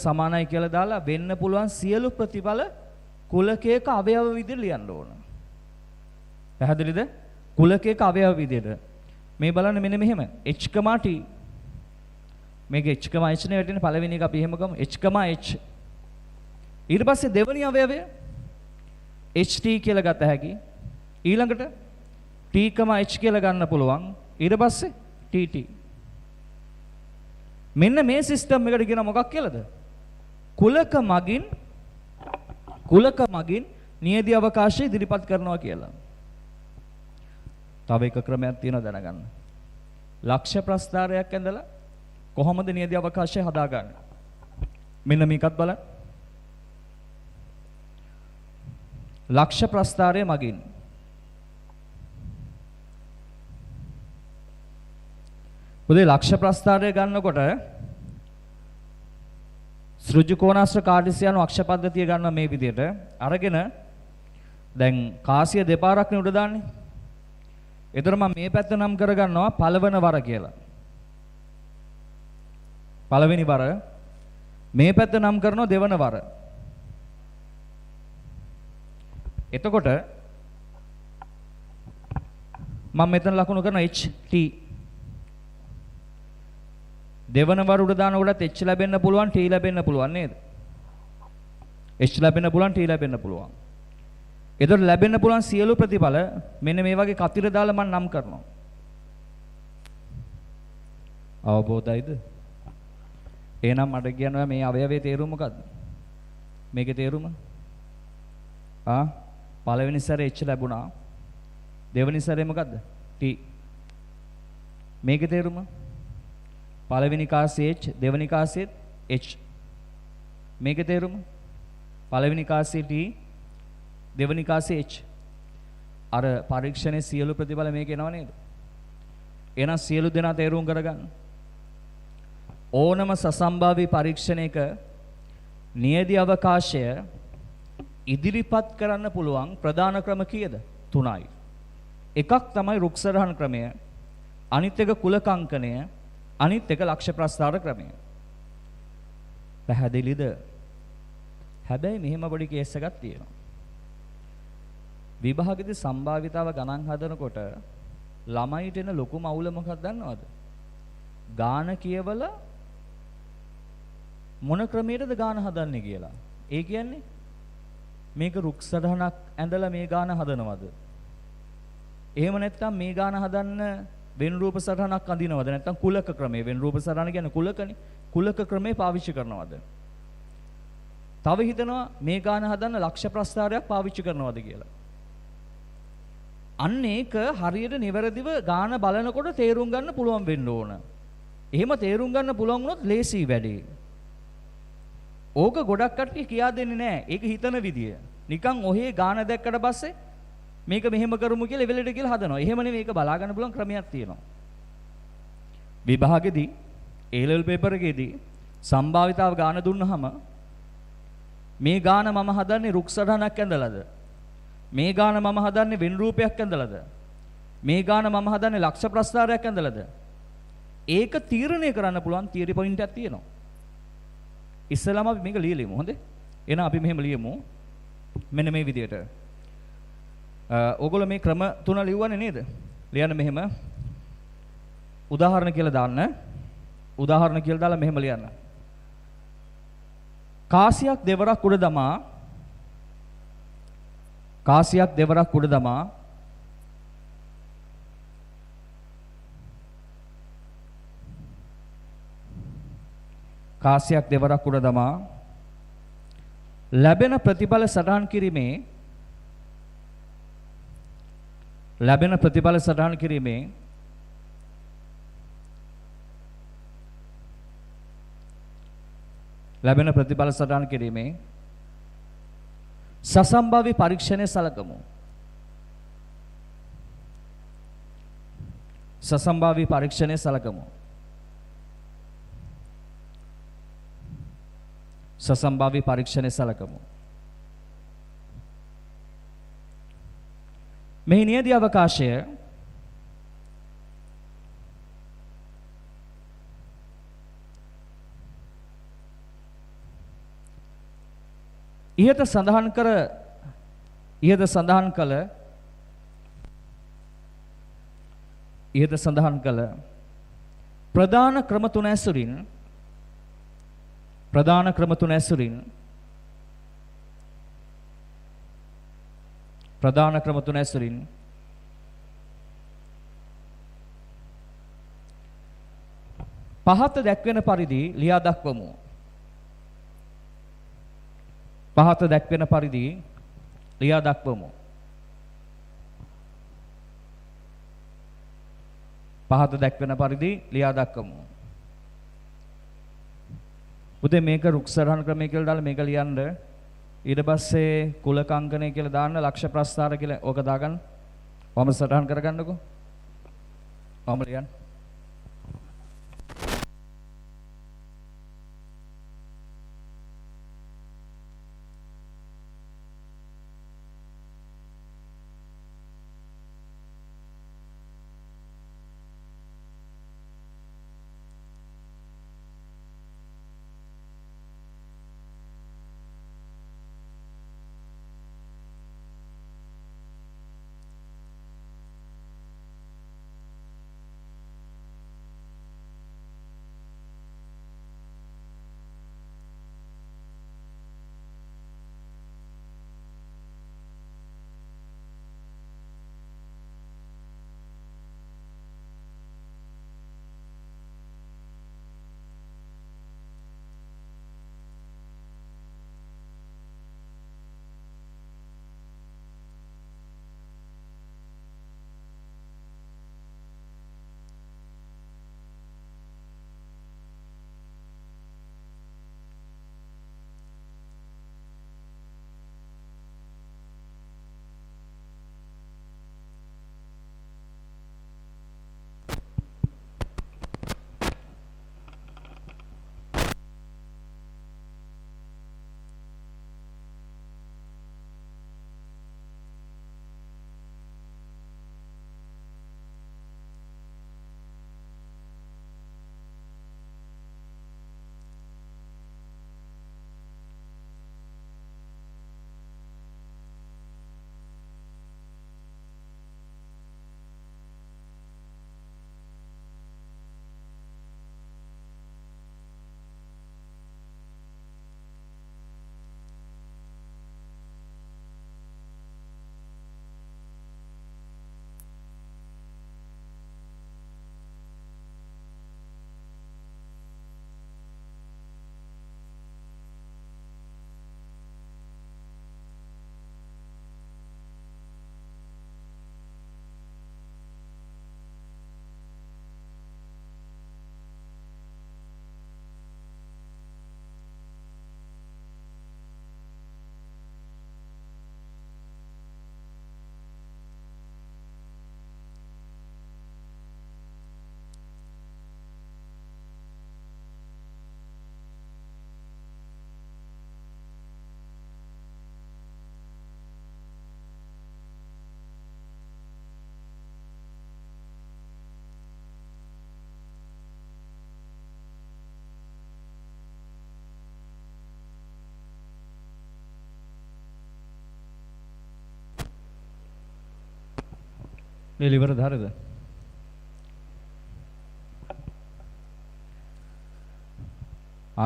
සමානයි කියලා දාලා වෙන්න පුළුවන් සියලු ප්‍රතිඵල කුලකයක අවයව විදිහට ලියන්න ඕන. පැහැදිලිද? කුලකයක අවයව විදිහට. මේ බලන්න මෙන්න මෙහෙම h, t. මේක h, h නේ වැටෙන පළවෙනි එක අපි එහෙම ගමු h, h. ඊට පස්සේ දෙවෙනි අවයවය ht කියලා ගත හැකි. ඊළඟට t, h කියලා ගන්න පුළුවන්. ඊට පස්සේ tt. මෙන්න මේ සිස්ටම් එකට කියන මොකක් කියලාද? කුලක මගින් නියදී අවකාශය ඉදිරිපත් කරනවා කියලා. තව එක ක්‍රමයක් තියෙනවා දැනගන්න. ලක්ෂ්‍ය ප්‍රස්ථාරයක් ඇඳලා කොහොමද නියදී අවකාශය හදාගන්නේ? මෙන්න මේකත් බලන්න. ලක්ෂ්‍ය ප්‍රස්ථාරය මගින් පුතේ ලක්ෂ්‍ය ප්‍රස්ථාරය ගන්නකොට සෘජුකෝණාශ්‍ර කාර්යසියන අක්ෂ පද්ධතිය ගන්න මේ විදිහට අරගෙන දැන් කාසිය දෙපාරක් නේ උඩ දාන්නේ. ඒතර මම මේ පැත්ත නම් කරගන්නවා පළවන වර කියලා. පළවෙනි වර මේ පැත්ත නම් කරනවා දෙවන වර. එතකොට මම මෙතන ලකුණු කරන HT දෙවන වර උඩ දානකොටත් H ලැබෙන්න පුළුවන් T ලැබෙන්න පුළුවන් නේද? H ලැබෙන්න පුළුවන් T ලැබෙන්න පුළුවන්. එතකොට ලැබෙන්න පුළුවන් සියලු ප්‍රතිඵල මෙන්න මේ වගේ කතිර දාලා මම නම් කරනවා. අවබෝධයිද? එහෙනම් මට කියනවා මේ අවයවයේ තේරුම මොකද්ද? මේකේ තේරුම? පළවෙනි සැරේ H ලැබුණා. දෙවෙනි සැරේ මොකද්ද? T. මේකේ තේරුම? පළවෙනි කාසියේ H, දෙවෙනි කාසියේ H. මේකේ තේරුම? පළවෙනි කාසියේ T, දෙවෙනි කාසියේ H. අර පරීක්ෂණයේ සියලු ප්‍රතිඵල මේක එනවා නේද? එහෙනම් සියලු දෙනා තේරුම් කරගන්න. ඕනම සසම්භාවී පරීක්ෂණයක නියදී අවකාශය ඉදිරිපත් කරන්න පුළුවන් ප්‍රධාන ක්‍රම කීයද? 3යි. එකක් තමයි රුක් සටහන් ක්‍රමය, අනිත් එක කුලකංකණය, අනිත් එක ලක්ෂ්‍ය ප්‍රස්ථාර ක්‍රමය. පැහැදිලිද? හැබැයි මෙහෙම පොඩි කේස් එකක් තියෙනවා. විභාගෙදී සම්භාවිතාව ගණන් හදනකොට ළමයිට එන ලොකුම අවුල මොකක්ද දන්නවද? ගාන කියවලා මොන ක්‍රමයකටද ගාන හදන්නේ කියලා. ඒ කියන්නේ මේක රුක් සටහනක් ඇඳලා මේ ගාන හදනවද? එහෙම නැත්නම් මේ ගාන හදන්න වෙන රූප සටහනක් අඳිනවද? නැත්නම් කුලක ක්‍රමයේ වෙන රූප සටහන කියන්නේ කුලකනේ. කුලක ක්‍රමේ පාවිච්චි කරනවද? තව හිතනවා මේ ගාන හදන්න ලක්ෂ්‍ය ප්‍රස්ථාරයක් පාවිච්චි කරනවද කියලා. අන්න ඒක හරියට නිවැරදිව ගාන බලනකොට තේරුම් ගන්න පුළුවන් වෙන්න ඕන. එහෙම තේරුම් ගන්න පුළුවන් වුණොත් ලේසි වැඩේ. ඕක ගොඩක් කට්ටිය කියා දෙන්නේ නැහැ. ඒක හිතන විදිය. නිකන් ඔහේ ගාන දැක්කට පස්සේ මේක මෙහෙම කරමු කියලා එවෙලෙට කියලා හදනවා. එහෙම නෙවෙයි, මේක බලා ගන්න පුළුවන් ක්‍රමයක් තියෙනවා. විභාගෙදී A level paper එකේදී සම්භාවිතාව ගාන දුන්නාම මේ ගාන මම හදන්නේ රුක් සටහනක් ඇඳලාද? මේ ගාන මම හදන්නේ වෙන රූපයක් ඇඳලාද? මේ ගාන මම හදන්නේ ලක්ෂ්‍ය ප්‍රස්ථාරයක් ඇඳලාද? ඒක තීරණය කරන්න පුළුවන් තියරි පොයින්ට් එකක් තියෙනවා. ඉස්සෙල්ලාම අපි මේක ලියලිමු. හොඳේ? එහෙනම් අපි මෙහෙම ලියමු. මෙන්න මේ විදිහට. ඕගොල්ලෝ මේ ක්‍රම තුන ලියවන්නේ නේද? ලියන්න මෙහෙම. උදාහරණ කියලා දාන්න. උදාහරණ කියලා දාලා මෙහෙම ලියන්න. කාසියක් දෙවරක් උඩ දමා කාසියක් දෙවරක් උඩ දමා ලැබෙන ප්‍රතිඵල සටහන් කිරීමේ ලැබෙන ප්‍රතිඵල සටහන් කිරීමේ සසම්භාවී පරීක්ෂණය සලකමු. සසම්භාවී පරීක්ෂණය සලකමු. සසම්භාවී පරීක්ෂණය සලකමු. මෙහි නියදී අවකාශය ඉහත සඳහන් කළ ප්‍රධාන ක්‍රම තුන ඇසුරින් පහත දැක්වෙන පරිදි ලියා දක්වමු. පහත දැක්වෙන පරිදි ලියා දක්වමු. පහත දැක්වෙන පරිදි ලියා දක්වමු. උදේ මේක රුක් සරහන් ක්‍රමය කියලා දාලා මේක ලියන්න. ඊට පස්සේ කුලක අංකණය කියලා දාන්න, ලක්ෂ ප්‍රස්ථාර කියලා ඕක දාගන්න. වම සටහන් කරගන්නකෝ. වම ලියන්න. ලිවර හරිද?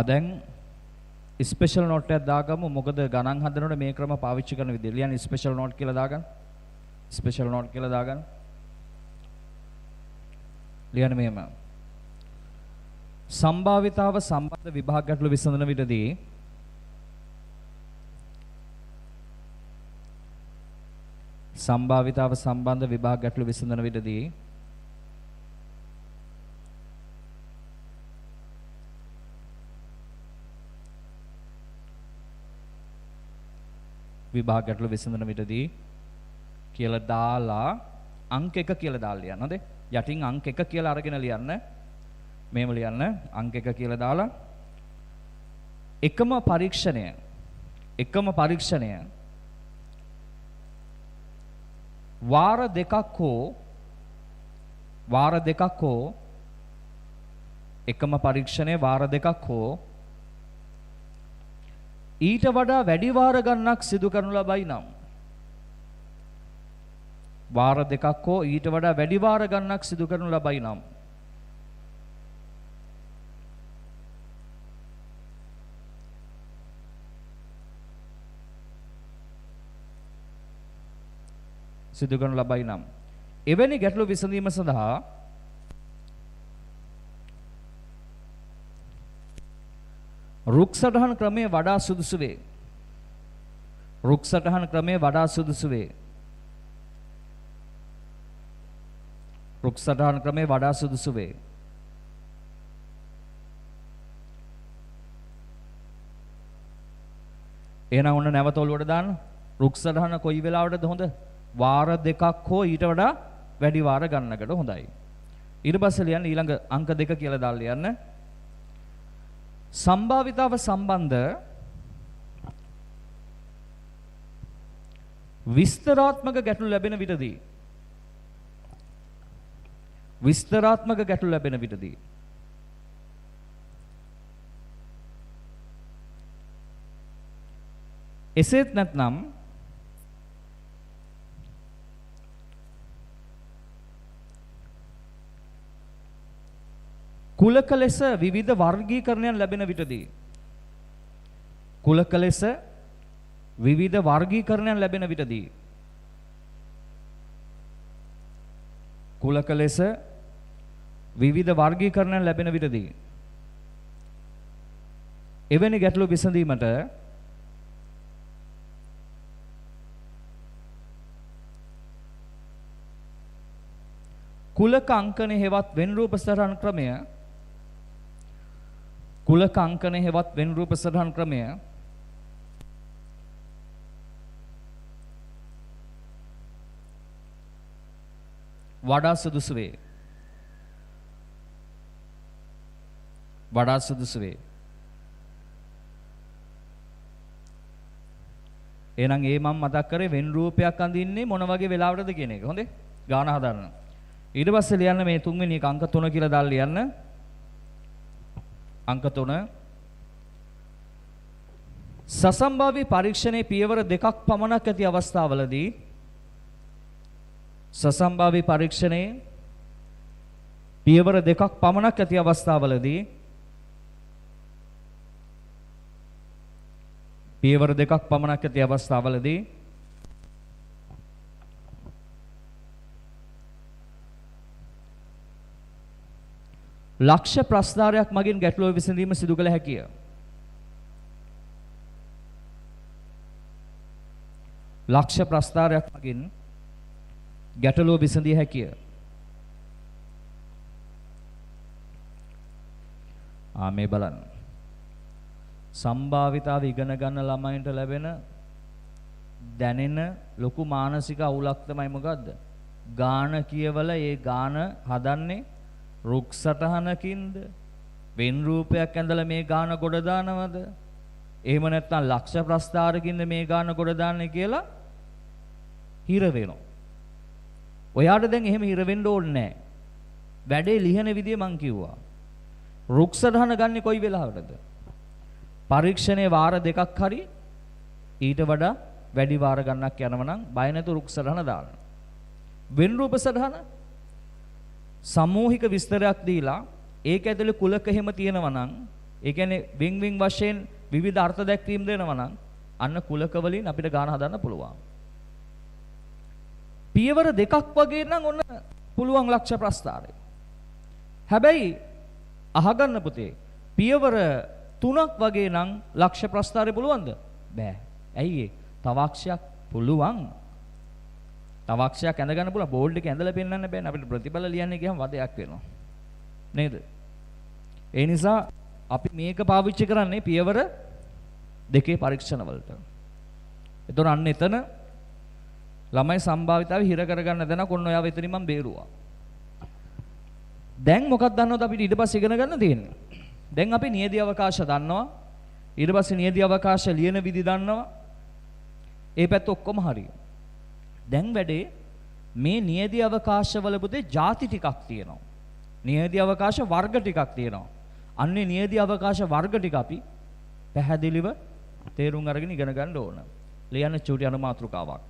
දැන් ස්පෙෂල් නෝට් එකක් දාගමු. මොකද ගණන් හදනකොට මේ ක්‍රම පාවිච්චි කරන විදිය. ලියන්න ස්පෙෂල් නෝට් කියලා දාගන්න. ස්පෙෂල් නෝට් කියලා දාගන්න. ලියන්න මෙහෙම. සම්භාවිතාව සම්බන්ධ විභාග ගැටළු විසඳන විටදී සම්භාවිතාව සම්බන්ධ විභාග ගැටළු විසඳන විටදී විභාග ගැටළු විසඳන විටදී කියලා දාලා අංක 1 කියලා දාලා ලියන්න. හොඳේ. යටින් අංක 1 කියලා අරගෙන ලියන්න. මෙහෙම ලියන්න. අංක 1 කියලා දාලා එකම පරීක්ෂණය වාර දෙකක් හෝ එකම පරීක්ෂණය වාර දෙකක් හෝ ඊට වඩා වැඩි වාර ගණනක් සිදු කරනු ලබයි නම් වාර දෙකක් හෝ ඊට වඩා වැඩි වාර ගණනක් සිදු කරනු ලබයි නම් සිදු කරනු ලබයි නම් එවැනි ගැටළු විසඳීම සඳහා රුක් සටහන් ක්‍රමය වඩා සුදුසු වේ. රුක් සටහන් ක්‍රමය වඩා සුදුසු වේ. රුක් සටහන් ක්‍රමය වඩා සුදුසු වේ. එහෙනම් ඔන්න නැවත ඔලුවට දාන්න. රුක් සටහන කොයි වෙලාවටද හොඳ? වාර දෙකක් හෝ ඊට වඩා වැඩි වාර ගන්නකට හොඳයි. ඊට පස්සේ ලියන්න ඊළඟ අංක 2 කියලා දාලා ලියන්න. සම්භාවිතාව සම්බන්ධ විස්තරාත්මක ගැටළු ලැබෙන විටදී එසේත් නැත්නම් කුලක ලෙස විවිධ වර්ගීකරණයන් ලැබෙන විටදී එවැනි ගැටළු විසඳීමට කුලක අංකන හේවත් වෙන් රූප සටහන් ක්‍රමය වඩා සුදුසු වේ. එහෙනම් මම මතක් කරේ වෙන් රූපයක් අඳින්නේ මොන වගේ වෙලාවටද කියන එක. හොඳේ. ගාන හදන්න. ඊට පස්සේ ලියන්න මේ තුන්වෙනි එක අංක 3 කියලා දාලා ලියන්න. අංක 3 සසම්භාවී පරීක්ෂණයේ පියවර දෙකක් පමණක් ඇති අවස්ථාවලදී ලක්ෂ්‍ය ප්‍රස්ථාරයක් මගින් ගැටලුව විසඳීම සිදු කළ හැකිය. මේ බලන්න. සම්භාවිතාව ඉගෙන ගන්න ළමයින්ට ලැබෙන දැනෙන ලොකු මානසික අවුලක් තමයි මොකද්ද? ගාන කියවල ඒ ගාන හදන්නේ රුක් සටහනකින්ද වෙන් රූපයක් ඇඳලා මේ ගාන ගොඩ දානවද? එහෙම නැත්නම් ලක්ෂ ප්‍රස්ථාරකින්ද මේ ගාන ගොඩ දාන්නේ කියලා හිර වෙනවා. ඔයාට දැන් එහෙම හිර වෙන්න ඕනේ නැහැ. වැඩේ ලියන විදිය මං කිව්වා. රුක් සටහන ගන්න කොයි වෙලාවටද? පරීක්ෂණයේ වාර දෙකක් හරි ඊට වඩා වැඩි වාර ගණනක් යනවා නම් බය නැතුව රුක් සටහන දාන්න. වෙන් රූප සටහන සමූහික විස්තරයක් දීලා ඒක ඇතුලේ කුලක එහෙම තියෙනවා නම් ඒ කියන්නේ වින් වශයෙන් විවිධ අර්ථ දැක්වීම් දෙනවා නම් අන්න කුලක වලින් අපිට ගාන හදන්න පුළුවන්. පියවර දෙකක් වගේ නම් ඔන්න පුළුවන් ලක්ෂ ප්‍රස්ථාරය. හැබැයි අහගන්න පුතේ. පියවර 3ක් වගේ නම් ලක්ෂ්‍ය ප්‍රස්ථාරය පුළුවන්ද? බෑ. ඇයි ඒ? තව අක්ෂයක් පුළුවන්. තව අක්ෂයක් ඇඳ ගන්න පුළුවන්. බෝඩ් එකේ ඇඳලා පෙන්නන්න බෑනේ. අපිට ප්‍රතිඵල ලියන්නේ කියහම වදයක් වෙනවා. නේද? ඒ නිසා අපි මේක පාවිච්චි කරන්නේ පියවර 2 පරීක්ෂණ වලට. එතකොට අන්න එතන ළමයි සම්භාවිතාවේ හිර කරගන්න දැන කොන්න ඔයාව එතනින් මම බේරුවා. දැන් මොකක්ද දන්නවද අපිට ඊට පස්සේ ඉගෙන ගන්න තියෙන්නේ? දැන් අපි නියදී අවකාශ දන්නවා. ඊට පස්සේ නියදී අවකාශ ලියන විදි දන්නවා. ඒ පැත්ත ඔක්කොම හරි. දැන් වැඩේ මේ නියදී අවකාශ වල පුතේ ಜಾති ටිකක් තියෙනවා. නියදී අවකාශ වර්ග ටිකක් තියෙනවා. අන්නේ නියදී අවකාශ වර්ග ටික අපි පැහැදිලිව තේරුම් අරගෙන ඉගෙන ගන්න ඕන. ලියන්න චූටි අනුමාතෘකාවක්.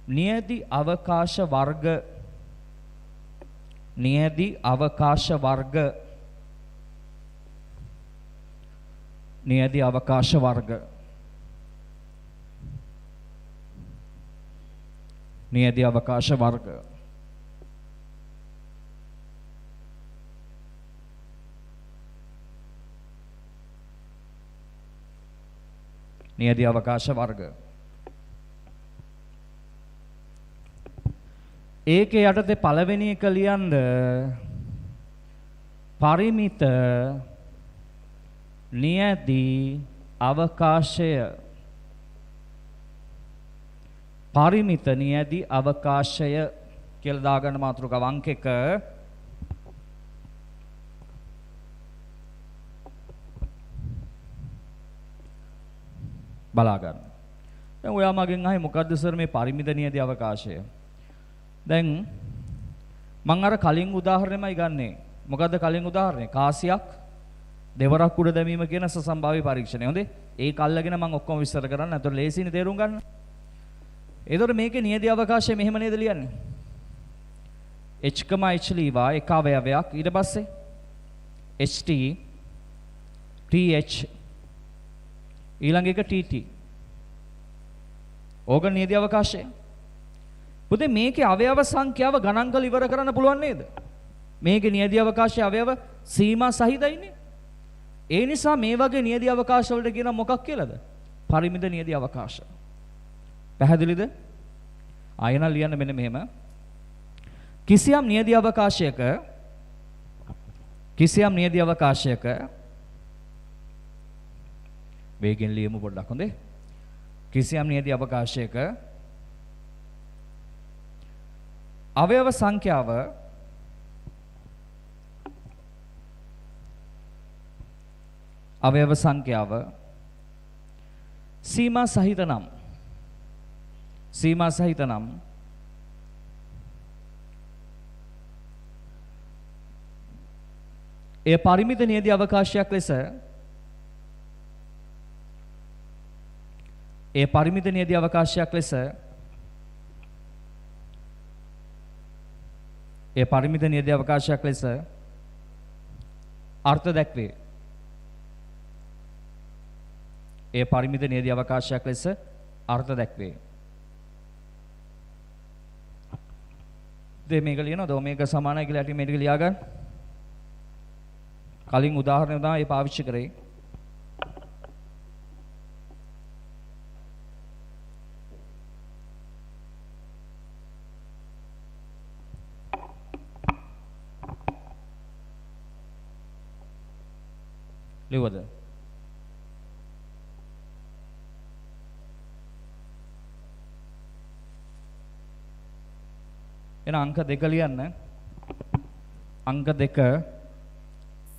නියදී අවකාශ වර්ග නියදී අවකාශ වර්ග නියදී අවකාශ වර්ග නියදී අවකාශ වර්ග නියදී අවකාශ වර්ග ඒකේ යටතේ පළවෙනි එක ලියන්න පරිමිත නියදී අවකාශය පරිමිත නියදී අවකාශය කියලා දාගන්න මාතෘකාව අංක 1 බලා ගන්න. දැන් ඔයා මගෙන් අහේ මොකද්ද සර් මේ පරිමිත නියදී අවකාශය? දැන් මම අර කලින් උදාහරණයමයි ගන්නෙ. මොකද්ද කලින් උදාහරණය? කාසියක් දෙවරක් උඩ දැමීම කියන සසම්භාව්‍ය පරීක්ෂණය. හොඳේ. ඒක අල්ලගෙන මම ඔක්කොම විස්තර කරන්න. අතට ලේසියිනේ තේරුම් ගන්න. ඒතකොට මේකේ නියදී අවකාශය මෙහෙම නේද ලියන්නේ? h, h ලීවා එක අවයවයක්. ඊට පස්සේ ht th ඊළඟ එක tt. ඕක නියදී අවකාශය. පුතේ මේකේ අවයව සංඛ්‍යාව ගණන් කරලා ඉවර කරන්න පුළුවන් නේද? මේකේ නියදී අවකාශයේ අවයව සීමා සහිතයිනේ. ඒ නිසා මේ වගේ නියදී අවකාශ වලට කියන මොකක් කියලාද? පරිමිත නියදී අවකාශ. පැහැදිලිද? ආයෙන ලියන්න මෙන්න මෙහෙම. කිසියම් නියදී අවකාශයක වේගෙන් ලියමු පොඩ්ඩක් හොඳේ. කිසියම් නියදී අවකාශයක අවයව සංඛ්‍යාව සීමා සහිත නම් එය පරිමිත නියදී අවකාශයක් ලෙස අර්ථ දැක්වේ. ඒ පරිමිත නියදී අවකාශයක් ලෙස අර්ථ දැක්වේ. දෙ මේක ලියනවද? මේක සමානයි කියලා ඇටි මේක ලියා ගන්න. කලින් උදාහරණයක් තමයි පාවිච්චි කරේ. ලියවද? එන අංක 2 ලියන්න. අංක 2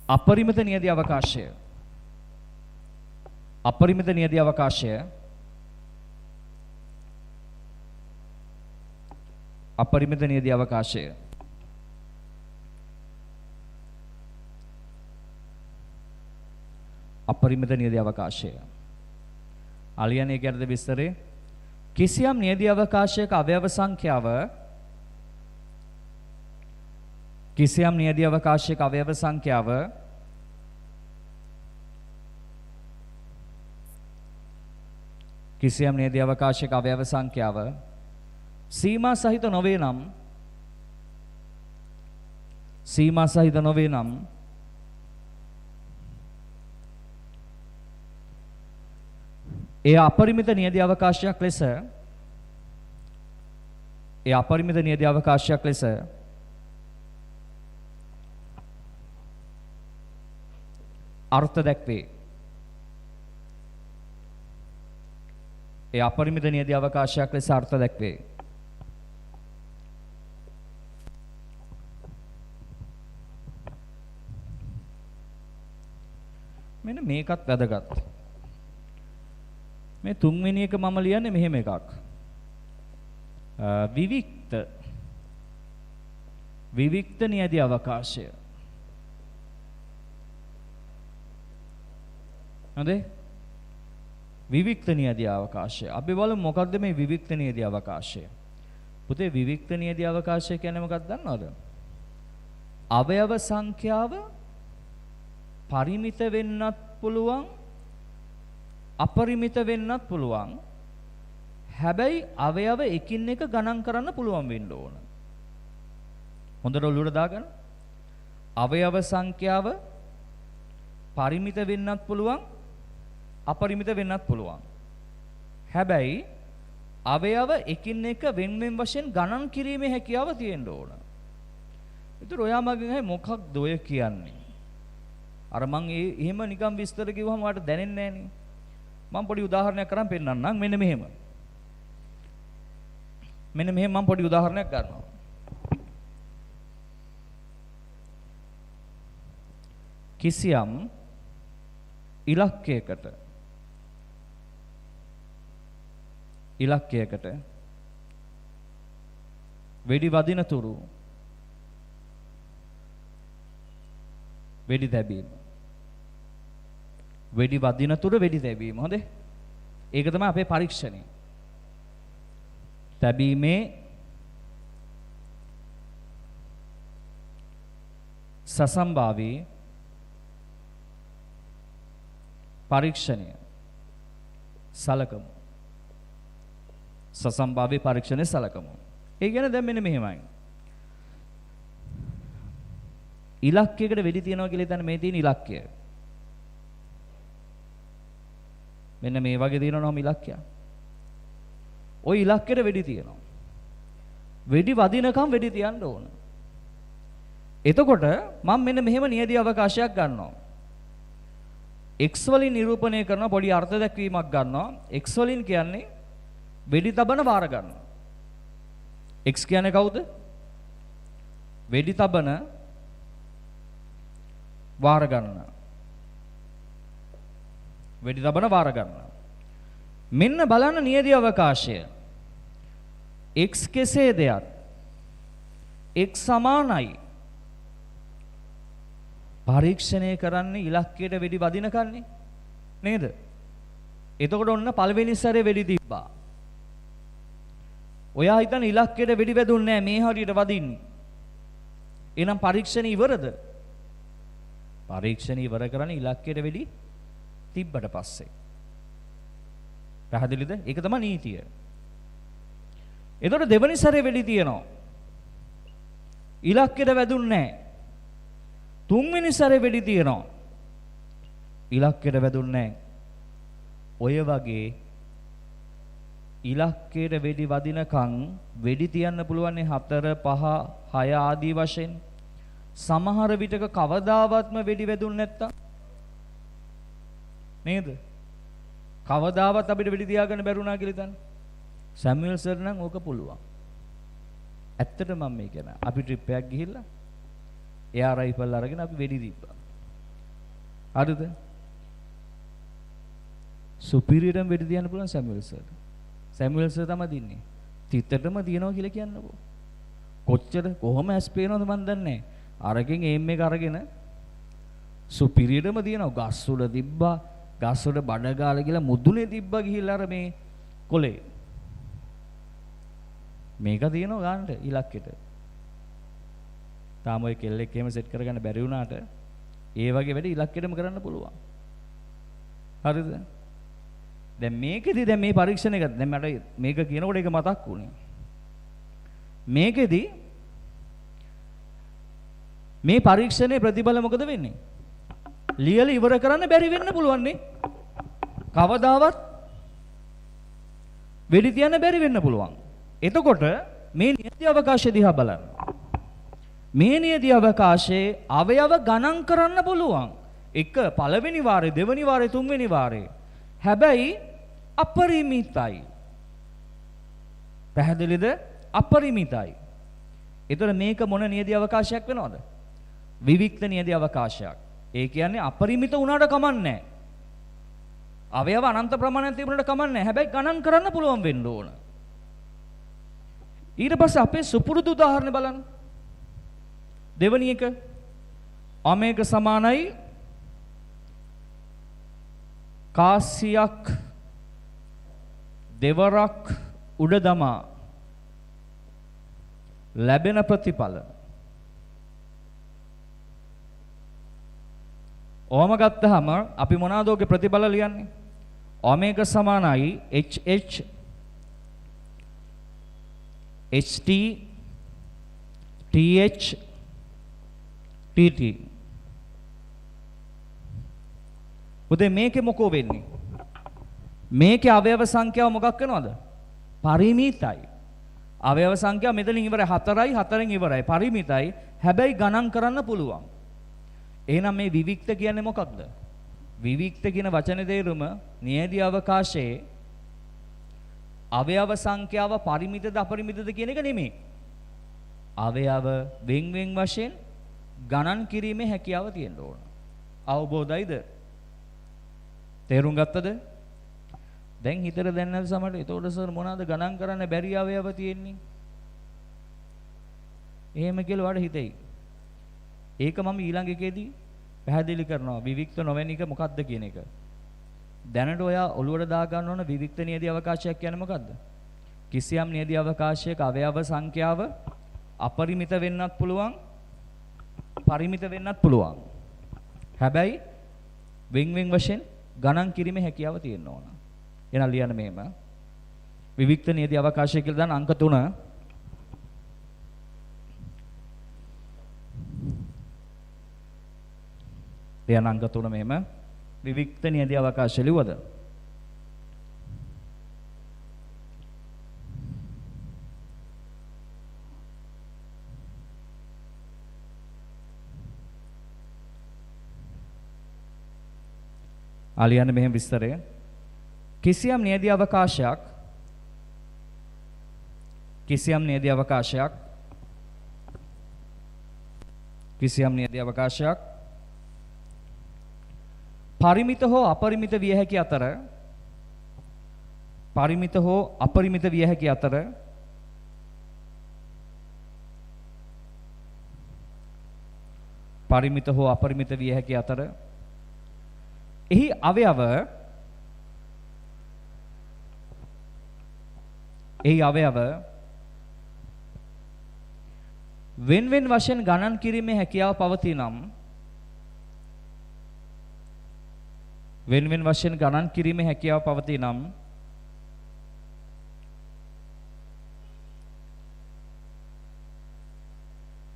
අපරිමිත නියදී අවකාශය. අපරිමිත නියදී අවකාශය අපරිමිත නියදී අවකාශය අපරිමිත නියදී අවකාශය අලියන්නේ කියනද විස්තරේ කිසියම් නියදී අවකාශයක අවයව සංඛ්‍යාව කිසියම් නියදී අවකාශයක අවයව සංඛ්‍යාව කිසියම් නියදී අවකාශයක අවයව සංඛ්‍යාව සීමා සහිත නොවේ නම් ඒ අපරිමිත නියැදි අවකාශයක් ලෙස අර්ථ දැක්වේ. ඒ අපරිමිත නියැදි අවකාශයක් ලෙස අර්ථ දැක්වේ. මෙන්න මේකත් වැදගත්. මේ තුන්වෙනි එක මම ලියන්නේ මෙහෙම එකක්. විවික්ත නියැදි අවකාශය. හරිද? විවික්ත නියැදි අවකාශය. අපි බලමු මොකක්ද මේ විවික්ත නියැදි අවකාශය. පුතේ විවික්ත නියැදි අවකාශය කියන්නේ මොකක්ද දන්නවද? අවයව සංඛ්‍යාව පරිමිත වෙන්නත් පුළුවන් අපරිමිත වෙන්නත් පුළුවන්. හැබැයි අවයව එකින් එක ගණන් කරන්න පුළුවන් වෙන්න ඕන. හොඳට ඔළුවට දාගන්න. අවයව සංඛ්‍යාව පරිමිත වෙන්නත් පුළුවන් අපරිමිත වෙන්නත් පුළුවන්. හැබැයි අවයව එකින් එක වෙන වෙන වශයෙන් ගණන් කිරීමේ හැකියාව තියෙන්න ඕන. ඒතර ඔයා මගෙන් මොකක්ද ඔය කියන්නේ? අර මං එහෙම නිකන් විස්තර කිව්වම ඔයාලට දැනෙන්නේ නැහනේ. මම පොඩි උදාහරණයක් කරන් පෙන්නන්නම්. මෙන්න මෙහෙම මම පොඩි උදාහරණයක් ගන්නවා. කිසියම් ඉලක්කයකට වෙඩි වදින තුරු වෙඩි තැබීම. හොඳේ. ඒක තමයි අපේ පරීක්ෂණය. තැබීමේ සසම්භාවී පරීක්ෂණය සලකමු. සසම්භාවී පරීක්ෂණය සලකමු. ඒ කියන්නේ දැන් මෙන්න මෙහෙමයි. ඉලක්කයකට වෙඩි තියනවා කියලා හිතන්න. මේ තියෙන ඉලක්කය මෙන්න මේ වගේ තියෙනවනම් ඉලක්කය. ওই ඉලක්කයට වෙඩි තියනවා. වෙඩි වදිනකම් වෙඩි තියන්න ඕන. එතකොට මම මෙන්න මෙහෙම නියැදි අවකාශයක් ගන්නවා. x වලින් නිරූපණය කරන පොඩි අර්ථ දැක්වීමක් ගන්නවා. x වලින් කියන්නේ වෙඩි තබන වාර ගන්නවා. x කියන්නේ කවුද? වෙඩි තබන වාර ගන්න. මෙන්න බලන්න නියැදි අවකාශය. x කෙසේ දෙයක් x සමානයි. පරීක්ෂණය කරන්නේ ඉලක්කයට වෙඩි වදිනකන්නේ නේද? එතකොට ඔන්න පළවෙනි සැරේ වෙඩි තිබ්බා. ඔයා හිතන ඉලක්කයට වෙඩි වැදුන්නේ නැහැ, මේ හරියට වදින්නේ. එහෙනම් පරීක්ෂණ ඉවරද? පරීක්ෂණ ඉවර කරන්නේ ඉලක්කයට වෙඩි තිබ්බට පස්සේ. පැහැදිලිද? ඒක තමයි නීතිය. එතකොට දෙවනි සැරේ වෙඩි තියනවා. ඉලක්කයට වැදුන්නේ නැහැ. තුන්වෙනි සැරේ වෙඩි තියනවා. ඉලක්කයට වැදුන්නේ නැහැ. ඔය වගේ ඉලක්කයට වෙඩි වදිනකන් වෙඩි තියන්න පුළුවන් 4 5 6 ආදී වශයෙන්. සමහර විටක කවදාවත්ම වෙඩි වැදුන්නේ නැත්තම් නේද? කවදාවත් අපිට වෙඩි තියාගන්න බැරුණා කියලා හිතන්න. සැමුවෙල් සර් නම් ඕක පුළුවන්. ඇත්තට මම මේ කියන අපි ට්‍රිප් එකක් ගිහිල්ලා එයා රයිෆල් අරගෙන අපි වෙඩි දීපා. හරිද? සුපිරියටම වෙඩි තියන්න පුළුවන් සැමුවෙල් සර්. සැමුවෙල් සර් තමයි දින්නේ. තිතටම දිනනවා කියලා කියන්නකෝ. කොච්චර කොහොම ඇස් පේනවද මන් දන්නේ නැහැ. අරකින් එම් එක අරගෙන සුපිරියටම දිනනවා. ගස් උඩ තිබ්බා. ගස් උඩ බඩ ගාලා කියලා මුදුනේ තිබ්බා ගිහිල්ලා අර මේ කොලේ. මේක දිනනවා ගන්නට ඉලක්කෙට. තාම ඔය කෙල්ලෙක් එහෙම සෙට් කරගන්න බැරි වුණාට ඒ වගේ වැඩ ඉලක්කෙටම කරන්න පුළුවන්. හරිද? දැන් මේකෙදි දැන් මේ පරීක්ෂණ එක දැන් මට මේක කියනකොට ඒක මතක් වුණේ. මේකෙදි මේ පරීක්ෂණයේ ප්‍රතිඵල මොකද වෙන්නේ? ලියලා ඉවර කරන්න බැරි වෙන්න පුළුවන් නේ. කවදාවත් වෙඩි තියන්න බැරි වෙන්න පුළුවන්. එතකොට මේ නියති අවකාශය දිහා බලන්න. මේ නියති අවකාශයේ අවයව ගණන් කරන්න පුළුවන්. එක පළවෙනි වාරේ, දෙවෙනි වාරේ, තුන්වෙනි වාරේ. හැබැයි අපරිමිතයි. පැහැදිලිද? අපරිමිතයි. ඒතර මේක මොන නියති අවකාශයක් වෙනවද? විවික්ත නියති අවකාශයක්. ඒ කියන්නේ අපරිමිත වුණාට කමන්නේ නැහැ. අවයව අනන්ත ප්‍රමාණයක් තිබුණාට කමන්නේ නැහැ. හැබැයි ගණන් කරන්න පුළුවන් වෙන්න ඕන. ඊට පස්සේ අපේ සුපුරුදු උදාහරණ බලන්න. දෙවැනි එක ඔමේග සමානයි කාසියක් දෙවරක් උඩ දමා ලැබෙන ප්‍රතිඵල. ඕම ගත්තාම අපි මොනවාද ඔගේ ප්‍රතිඵල ලියන්නේ? ඔමේග සමානයි HH HT TH TT. උදේ මේකේ මොකෝ වෙන්නේ? මේකේ අවයව සංඛ්‍යාව මොකක් වෙනවද? පරිමිතයි. අවයව සංඛ්‍යාව මෙතනින් ඉවරයි 4යි 4න් ඉවරයි. පරිමිතයි. හැබැයි ගණන් කරන්න පුළුවන්. එහෙනම් මේ විවික්ත කියන්නේ මොකක්ද? විවික්ත කියන වචනේ තේරුම නියති අවකාශයේ අවයව සංඛ්‍යාව පරිමිතද අපරිමිතද කියන එක නෙමෙයි. අවයව වෙන් වශයෙන් ගණන් කිරීමේ හැකියාව තියෙන්න ඕන. අවබෝධයිද? තේරුම් ගත්තද? දැන් හිතට දැනනද සමහරට එතකොට සර් මොනවාද ගණන් කරන්න බැරි අවයව තියෙන්නේ? එහෙම කියලා වඩ හිතෙයි. ඒක මම ඊළඟ එකේදී පැහැදිලි කරනවා විවික්ත නොවැන එක මොකක්ද කියන එක. දැනට ඔයා ඔළුවට දා ගන්න ඕන විවික්ත නියති අවකාශයක් කියන්නේ මොකක්ද? කිසියම් නියති අවකාශයක අවයව සංඛ්‍යාව අපරිමිත වෙන්නත් පුළුවන් පරිමිත වෙන්නත් පුළුවන්. හැබැයි වෙන් වශයෙන් ගණන් කිරීමේ හැකියාව තියෙන්න ඕන. එහෙනම් ලියන්න මෙහෙම. විවික්ත නියති අවකාශය කියලා දාන අංක 3. ලියන්න අංක 3 මෙහෙම. විවික්ත නියති අවකාශය ලිව්වද? ආලියන්න මෙහෙම විස්තරය. කිසියම් නියති අවකාශයක් කිසියම් නියති අවකාශයක් පරිමිත හෝ අපරිමිත විය හැකි අතර පරිමිත හෝ අපරිමිත විය හැකි අතර පරිමිත හෝ අපරිමිත විය හැකි අතර එහි අවයව වෙන් වශයෙන් ගණන් කිරීමේ හැකියාව පවතී නම් වෙන් වශයෙන් ගණන් කිරීමේ හැකියාව පවතී නම්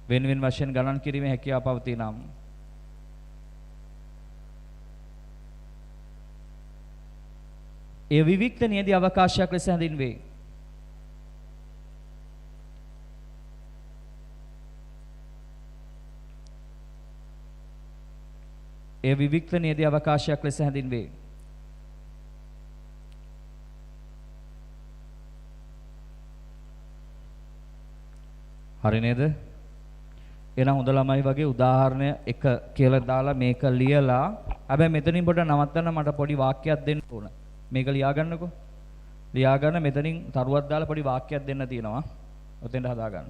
වෙන් වශයෙන් ගණන් කිරීමේ හැකියාව පවතී නම් ඒ විවික්ත නියති අවකාශයක් ලෙස හැඳින්වේ. ඒ විවික්ත නියති අවකාශයක් ලෙස හැඳින්වේ. හරි නේද? එහෙනම් හොඳ ළමයි වගේ උදාහරණ එක කියලා දාලා මේක ලියලා හැබැයි මෙතනින් පොඩ නවත්තන්න මට පොඩි වාක්‍යයක් දෙන්න ඕන. මේක ලියාගන්නකෝ. ලියාගන්න මෙතනින් තරුවක් දාලා පොඩි වාක්‍යයක් දෙන්න තියෙනවා. ඔතෙන්ට හදාගන්න.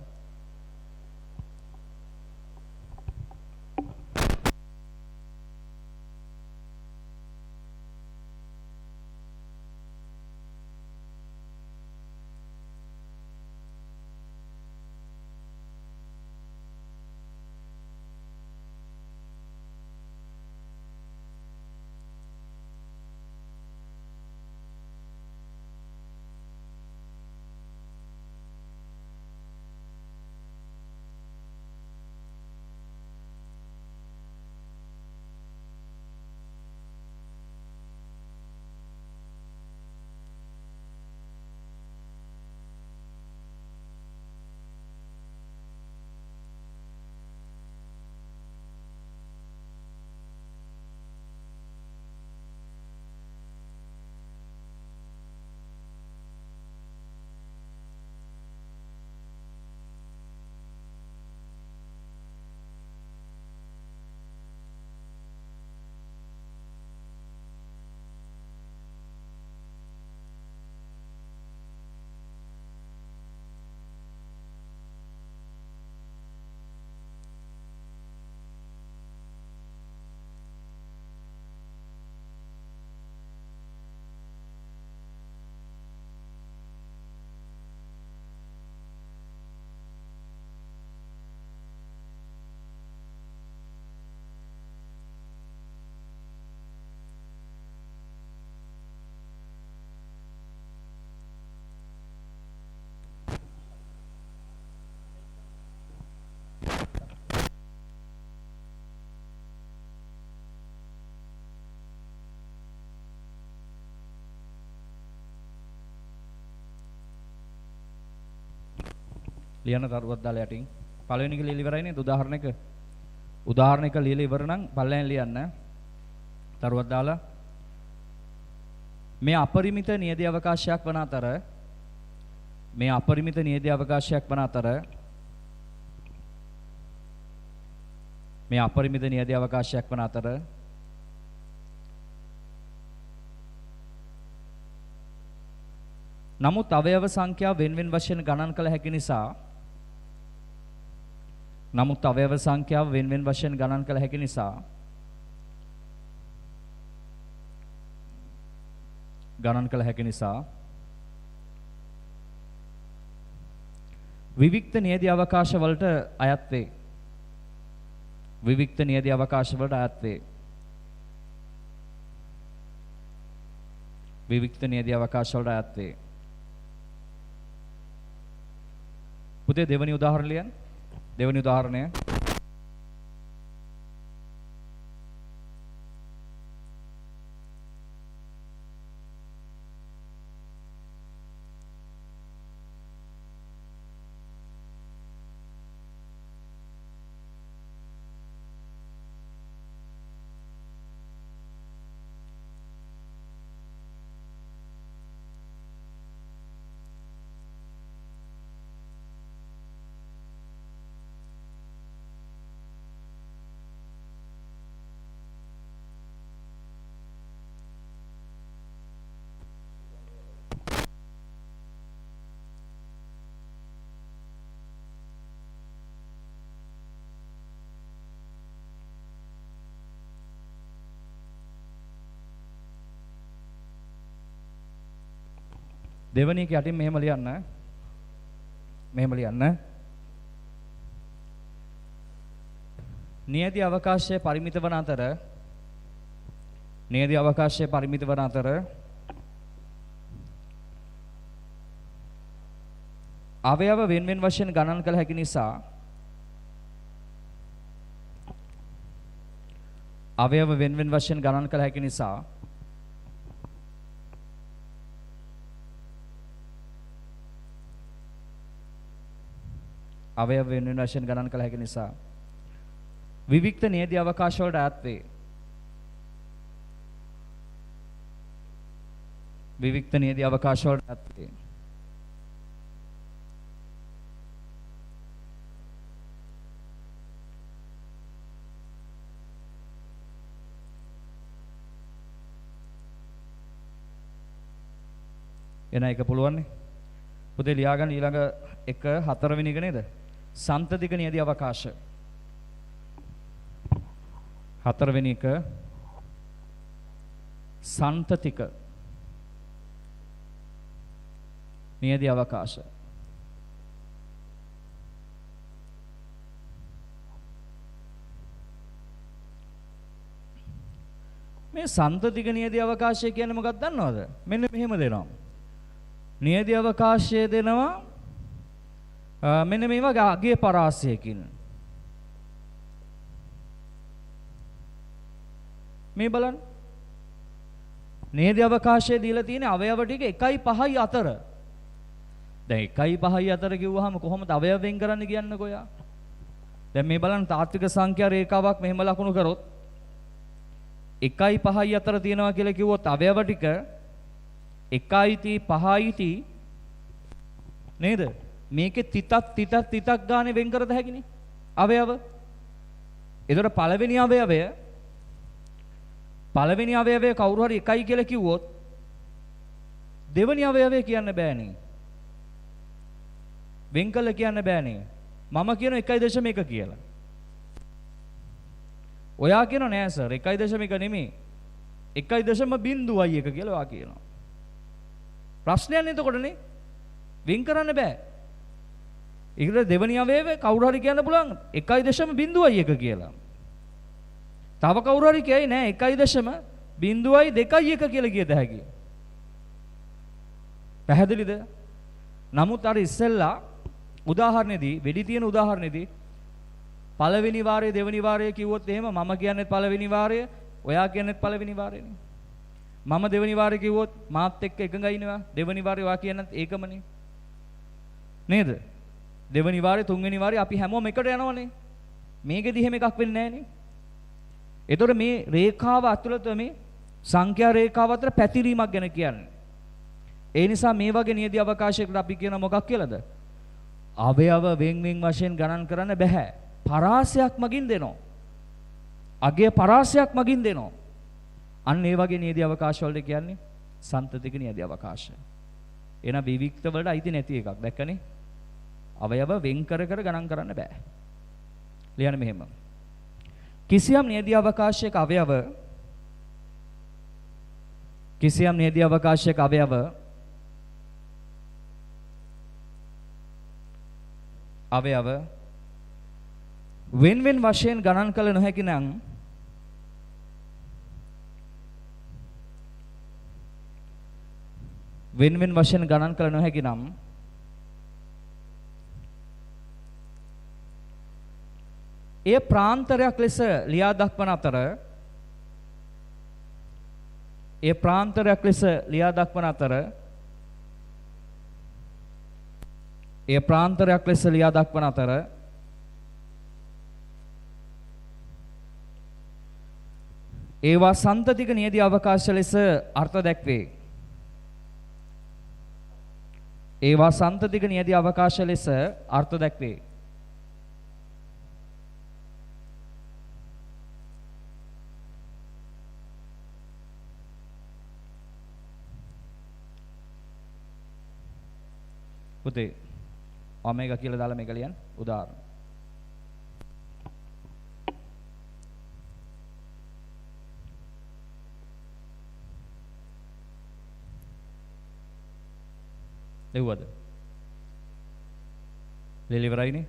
ලියන තරුවක් දාලා යටින්. පළවෙනි එක ලියලා ඉවරයි නේද? උදාහරණයක ලියලා ඉවර නම් පළවෙනි ලියන්න. තරුවක් දාලා මේ අපරිමිත නියදී අවකාශයක් වන අතර නමුත් අවයව සංඛ්‍යාව වෙන වශයෙන් ගණන් කළ හැකි නිසා විවික්ත නියදී අවකාශ වලට අයත් වේ. පුතේ දෙවෙනි උදාහරණ ලියන්න. දෙවෙනි උදාහරණය දෙවෙනි එක යටින් මෙහෙම ලියන්න. නියදී අවකාශයේ පරිමිත වන අතර අවයව වෙන වශයෙන් ගණන් කළ හැකි නිසා විවික්ත නියදී අවකාශ වලට අයත් වේ. එන එක පුළුවන් නේ. පුතේ ලියාගන්න ඊළඟ එක හතරවෙනි එක නේද? සන්තතික නියදී අවකාශ. හතරවෙනි එක සන්තතික නියදී අවකාශ. මේ සන්තතික නියදී අවකාශය කියන්නේ මොකක්ද දන්නවද? මෙන්න මෙහෙම දෙනවා. නියදී අවකාශය දෙනවා මෙන්න මේ වගේ අගේ පරාසයකින්. මේ බලන්න. නියදී අවකාශයේ දීලා තියෙන අවයව ටික 1.5යි අතර. දැන් 1.5යි අතර කිව්වහම කොහොමද අවයව වෙන් කරන්න කියන්නකෝ යා. දැන් මේ බලන්න තාත්වික සංඛ්‍යා රේඛාවක් මෙහෙම ලකුණු කරොත් 1.5යි අතර තියෙනවා කියලා කිව්වොත් අවයව ටික 1.5යි නේද? මේකේ තිතක් ගානේ වෙන් කරද හැකිනේ අවයව. ඒතර පළවෙනි අවයවය කවුරු හරි 1යි කියලා කිව්වොත් දෙවෙනි අවයවය කියන්න බෑනේ. වෙන් කළ කියන්න බෑනේ. මම කියන 1.1 කියලා. ඔයා කියනවා නෑ සර් 1.1 නෙමෙයි 1.01 කියලා ඔයා කියනවා. ප්‍රශ්නයක් නේද එතකොටනේ? වෙන් කරන්න බෑ. ඒකට දෙවෙනි අවයවය කවුරු හරි කියන්න පුළුවන් 1.01 කියලා. තව කවුරු හරි කියයි නෑ 1.02 කියලා කියද හැකි. පැහැදිලිද? නමුත් අර ඉස්සෙල්ලා උදාහරණෙදී වෙඩි තියෙන උදාහරණෙදී පළවෙනි වාරය දෙවෙනි වාරය කිව්වොත් එහෙම මම කියන්නේත් පළවෙනි වාරය ඔයා කියන්නේත් පළවෙනි වාරයනේ. මම දෙවෙනි වාරය කිව්වොත් මාත් එක්ක එකඟයි නවා. දෙවෙනි වාරය ඔයා කියන්නත් ඒකමනේ. නේද? දෙවෙනි වාරේ තුන්වෙනි වාරේ අපි හැමෝම එකට යනවනේ. මේකෙදි එහෙම එකක් වෙන්නේ නැහනේ. ඒතකොට මේ රේඛාව අතුලත මේ සංඛ්‍යා රේඛාව අතර පැතිරීමක් ගැන කියන්නේ. ඒ නිසා මේ වගේ නියදී අවකාශයකට අපි කියන මොකක් කියලාද? අවයව වෙන් වෙන් වශයෙන් ගණන් කරන්න බෑ. පරාසයක් මගින් දෙනවා. අගය පරාසයක් මගින් දෙනවා. අන්න ඒ වගේ නියදී අවකාශ වලට කියන්නේ සන්තතික නියදී අවකාශ. එන විවික්ත වලට අයිති නැති එකක්. දැක්කනේ? අවයව වෙන් කර කර ගණන් කරන්න බෑ. ලියන්න මෙහෙම. කිසියම් නියදී අවකාශයක අවයව වෙන් වෙන් වශයෙන් ගණන් කළ නොහැකි නම් ඒ ප්‍රාන්තරයක් ලෙස ලියා දක්වන අතර ඒවා සන්තතික නියදී අවකාශ ලෙස අර්ථ දැක්වේ. පුතේ ඔමේගා කියලා දාලා මේක ලියන්න උදාහරණ. දෙව්වද? දෙලිවරයිනේ.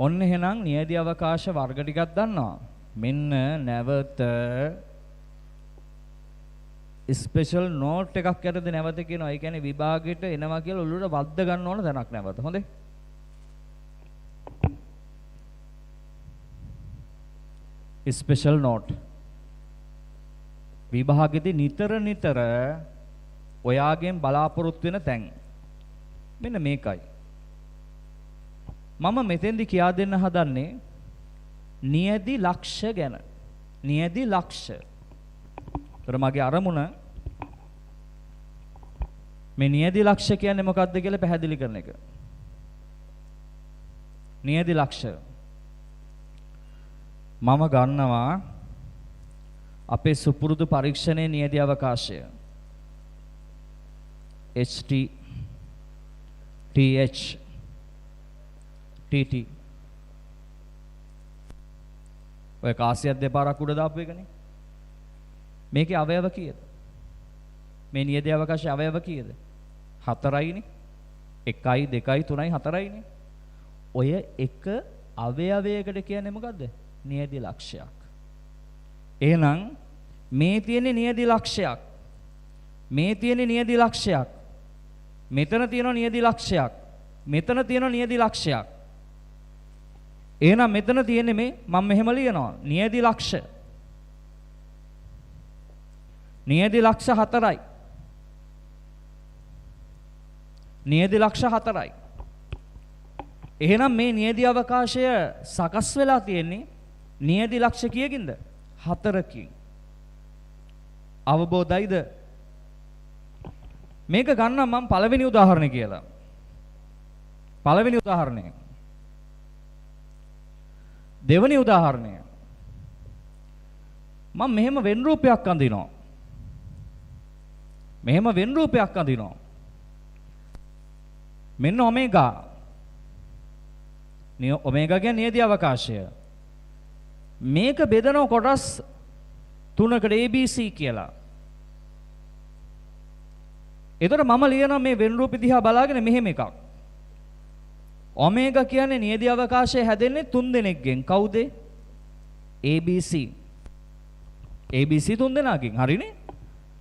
ඔන්න එහෙනම් නියදී අවකාශ වර්ග ටිකක් දන්නවා. මෙන්න නැවත ස්පෙෂල් නෝට් එකක් යටද නැවත කියනවා. ඒ කියන්නේ විභාගෙට එනවා කියලා ඔළුවට වද්ද ගන්න ඕන තැනක් නැවත. හොඳේ. Special note. විභාගෙදී නිතර ඔයාගෙන් බලාපොරොත්තු වෙන තැන්. මෙන්න මේකයි. මම මෙතෙන්දි කියා දෙන්න හදන්නේ නියදී ලක්ෂ ගැන. නියදී ලක්ෂ. ඒතර මගේ අරමුණ මේ නියදී ලක්ෂ කියන්නේ මොකක්ද කියලා පැහැදිලි කරන එක. නියදී ලක්ෂ මම ගන්නවා අපේ සුපුරුදු පරීක්ෂණයේ නියදී අවකාශය HT TH TT ඔය කාසියක් දෙපාරක් උඩ දාපු එකනේ. මේකේ අවයව කීයද? මේ නියදී අවකාශයේ අවයව කීයද? 4යිනේ. 1යි 2යි 3යි 4යිනේ. ඔය එක අවයවයකට කියන්නේ මොකද්ද? නියදී ලක්ෂයක්. එහෙනම් මේ තියෙන්නේ නියදී ලක්ෂයක්. මේ තියෙන්නේ නියදී ලක්ෂයක්. මෙතන තියෙනවා නියදී ලක්ෂයක්. මෙතන තියෙනවා නියදී ලක්ෂයක්. එහෙනම් මෙතන තියෙන්නේ මේ මම මෙහෙම ලියනවා නියදී ලක්ෂ. නියදී ලක්ෂ 4යි. නියදී ලක්ෂ 4යි. එහෙනම් මේ නියදී අවකාශය සකස් වෙලා තියෙන්නේ නියදී ලක්ෂ කීයකින්ද? 4කින්. අවබෝධයිද? මේක ගන්නම් මම පළවෙනි උදාහරණය කියලා. පළවෙනි උදාහරණය. දෙවෙනි උදාහරණය. මම මෙහෙම වෙන් රූපයක් අඳිනවා. මෙන්න ඔමේගා. ඔමේගා කියන්නේ නියදී අවකාශය. මේක බෙදන කොටස් තුනකට ABC කියලා. එතකොට මම ලියනවා මේ වෙන් රූපෙ දිහා බලාගෙන මෙහෙම එකක්. ඔමේගා කියන්නේ නියදී අවකාශය හැදෙන්නේ 3 දෙනෙක්ගෙන්. කවුද? ABC. ABC 3 දෙනාගෙන්. හරිනේ?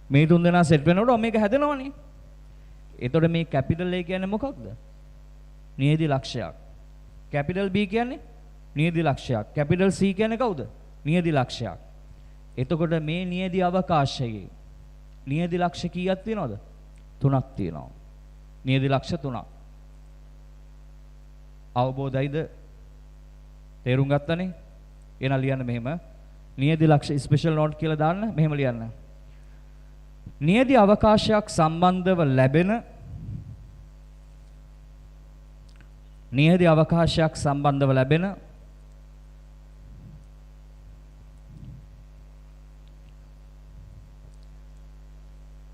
මේ 3 දෙනා සෙට් වෙනකොට ඔමේගා හැදෙනවනේ. එතකොට මේ කැපිටල් A කියන්නේ මොකක්ද? නියදී ලක්ෂයක්. කැපිටල් B කියන්නේ නියදී ලක්ෂයක්. කැපිටල් C කියන්නේ කවුද? නියදී ලක්ෂයක්. එතකොට මේ නියදී අවකාශයේ නියදී ලක්ෂ කීයක් තියෙනවද? 3ක් තියෙනවා. නියදී ලක්ෂ 3ක්. අවබෝධයිද? තේරුම් ගත්තනේ? එහෙනම් ලියන්න මෙහෙම. නියති ලක්ෂ ස්පෙෂල් නෝට් කියලා දාන්න. මෙහෙම ලියන්න. නියති අවකාශයක් සම්බන්ධව ලැබෙන නියති අවකාශයක් සම්බන්ධව ලැබෙන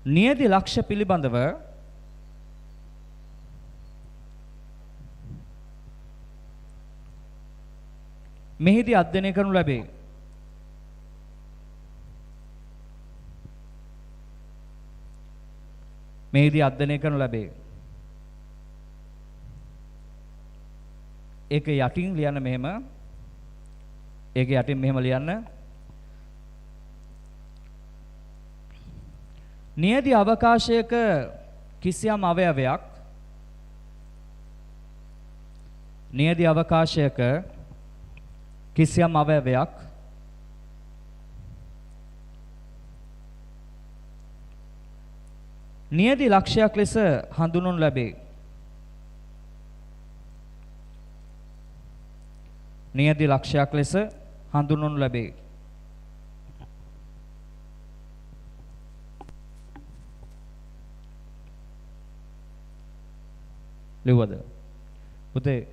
නියති ලක්ෂ පිළිබඳව මෙහිදී අධ්‍යයනය කරනු ලැබේ. මෙහිදී අධ්‍යයනය කරනු ලැබේ. ඒක යටින් ලියන්න මෙහෙම. ඒක යටින් මෙහෙම ලියන්න. නියති අවකාශයක කිසියම් අවයවයක් නියති අවකාශයක කිසියම් අවයවයක් නියති ලක්ෂයක් ලෙස හඳුන්වනු ලැබේ. නියති ලක්ෂයක් ලෙස හඳුන්වනු ලැබේ. ලිව්වද? පුතේ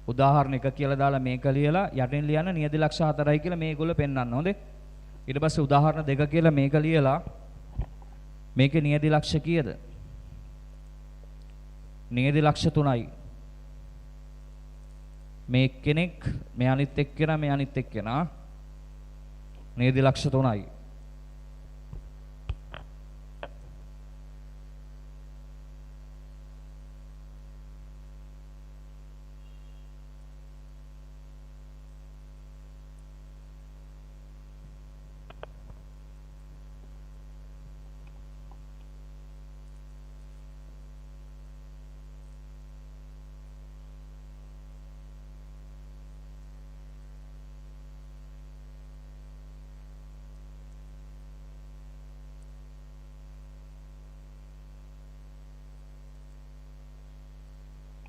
උදාහරණ එක කියලා දාලා මේක ලියලා යටින් ලියන්න නියති ලක්ෂ 4යි කියලා මේගොල්ලෝ පෙන්වන්න හොඳේ. ඊට පස්සේ උදාහරණ දෙක කියලා මේක ලියලා මේකේ නියති ලක්ෂ කීයද? නියති ලක්ෂ 3යි. මේ කෙනෙක් මේ අනිත් එක්කෙනා මේ අනිත් එක්කෙනා නියති ලක්ෂ 3යි.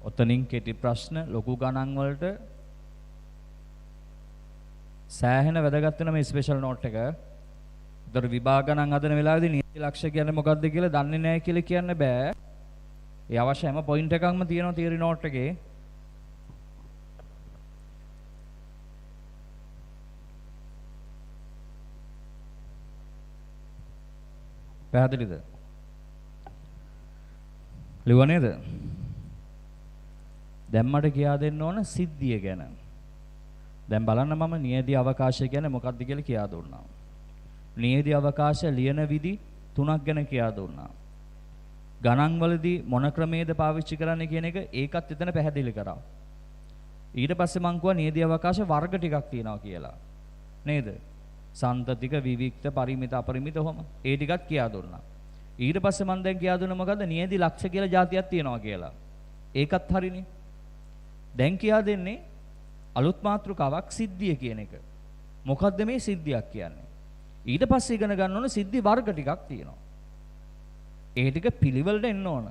ඔතනින් කෙටි ප්‍රශ්න ලොකු ගණන් වලට සෑහෙන වැදගත් වෙන මේ ස්පෙෂල් නෝට් එක. උතර විභාග ගණන් හදන වෙලාවේදී නියති ලක්ෂ කියන්නේ මොකක්ද කියලා දන්නේ නැහැ කියලා කියන්න බෑ. ඒ අවශ්‍ය හැම පොයින්ට් එකක්ම තියෙනවා තියරි නෝට් එකේ. පැහැදිලිද? ලියුවා නේද? දැන් මට කියා දෙන්න ඕන සිද්ධිය ගැන. දැන් බලන්න මම නියති අවකාශය කියන්නේ මොකක්ද කියලා කියා දුන්නා. නියති අවකාශ ලියන විදි 3ක් ගැන කියා දුන්නා. ගණන් වලදී මොන ක්‍රමයේද පාවිච්චි කරන්න කියන එක ඒකත් එතන පැහැදිලි කරා. ඊට පස්සේ මං කිව්වා නියති අවකාශ වර්ග ටිකක් තියෙනවා කියලා. නේද? සන්තතික, විවික්ත, පරිමිත, අපරිමිත ඔහොම. ඒ ටිකත් කියා දුන්නා. ඊට පස්සේ මං දැන් කියා දුන්නා මොකද්ද? නියති ලක්ෂ කියලා જાතියක් තියෙනවා කියලා. ඒකත් හරිනේ. දැන් කියා දෙන්නේ අලුත් මාතෘකාවක් සිද්ධිය කියන එක. මොකද්ද මේ සිද්ධියක් කියන්නේ? ඊට පස්සේ ඉගෙන ගන්න ඕන සිද්ධි වර්ග ටිකක් තියෙනවා. ඒ ටික පිළිවෙලට එන්න ඕන.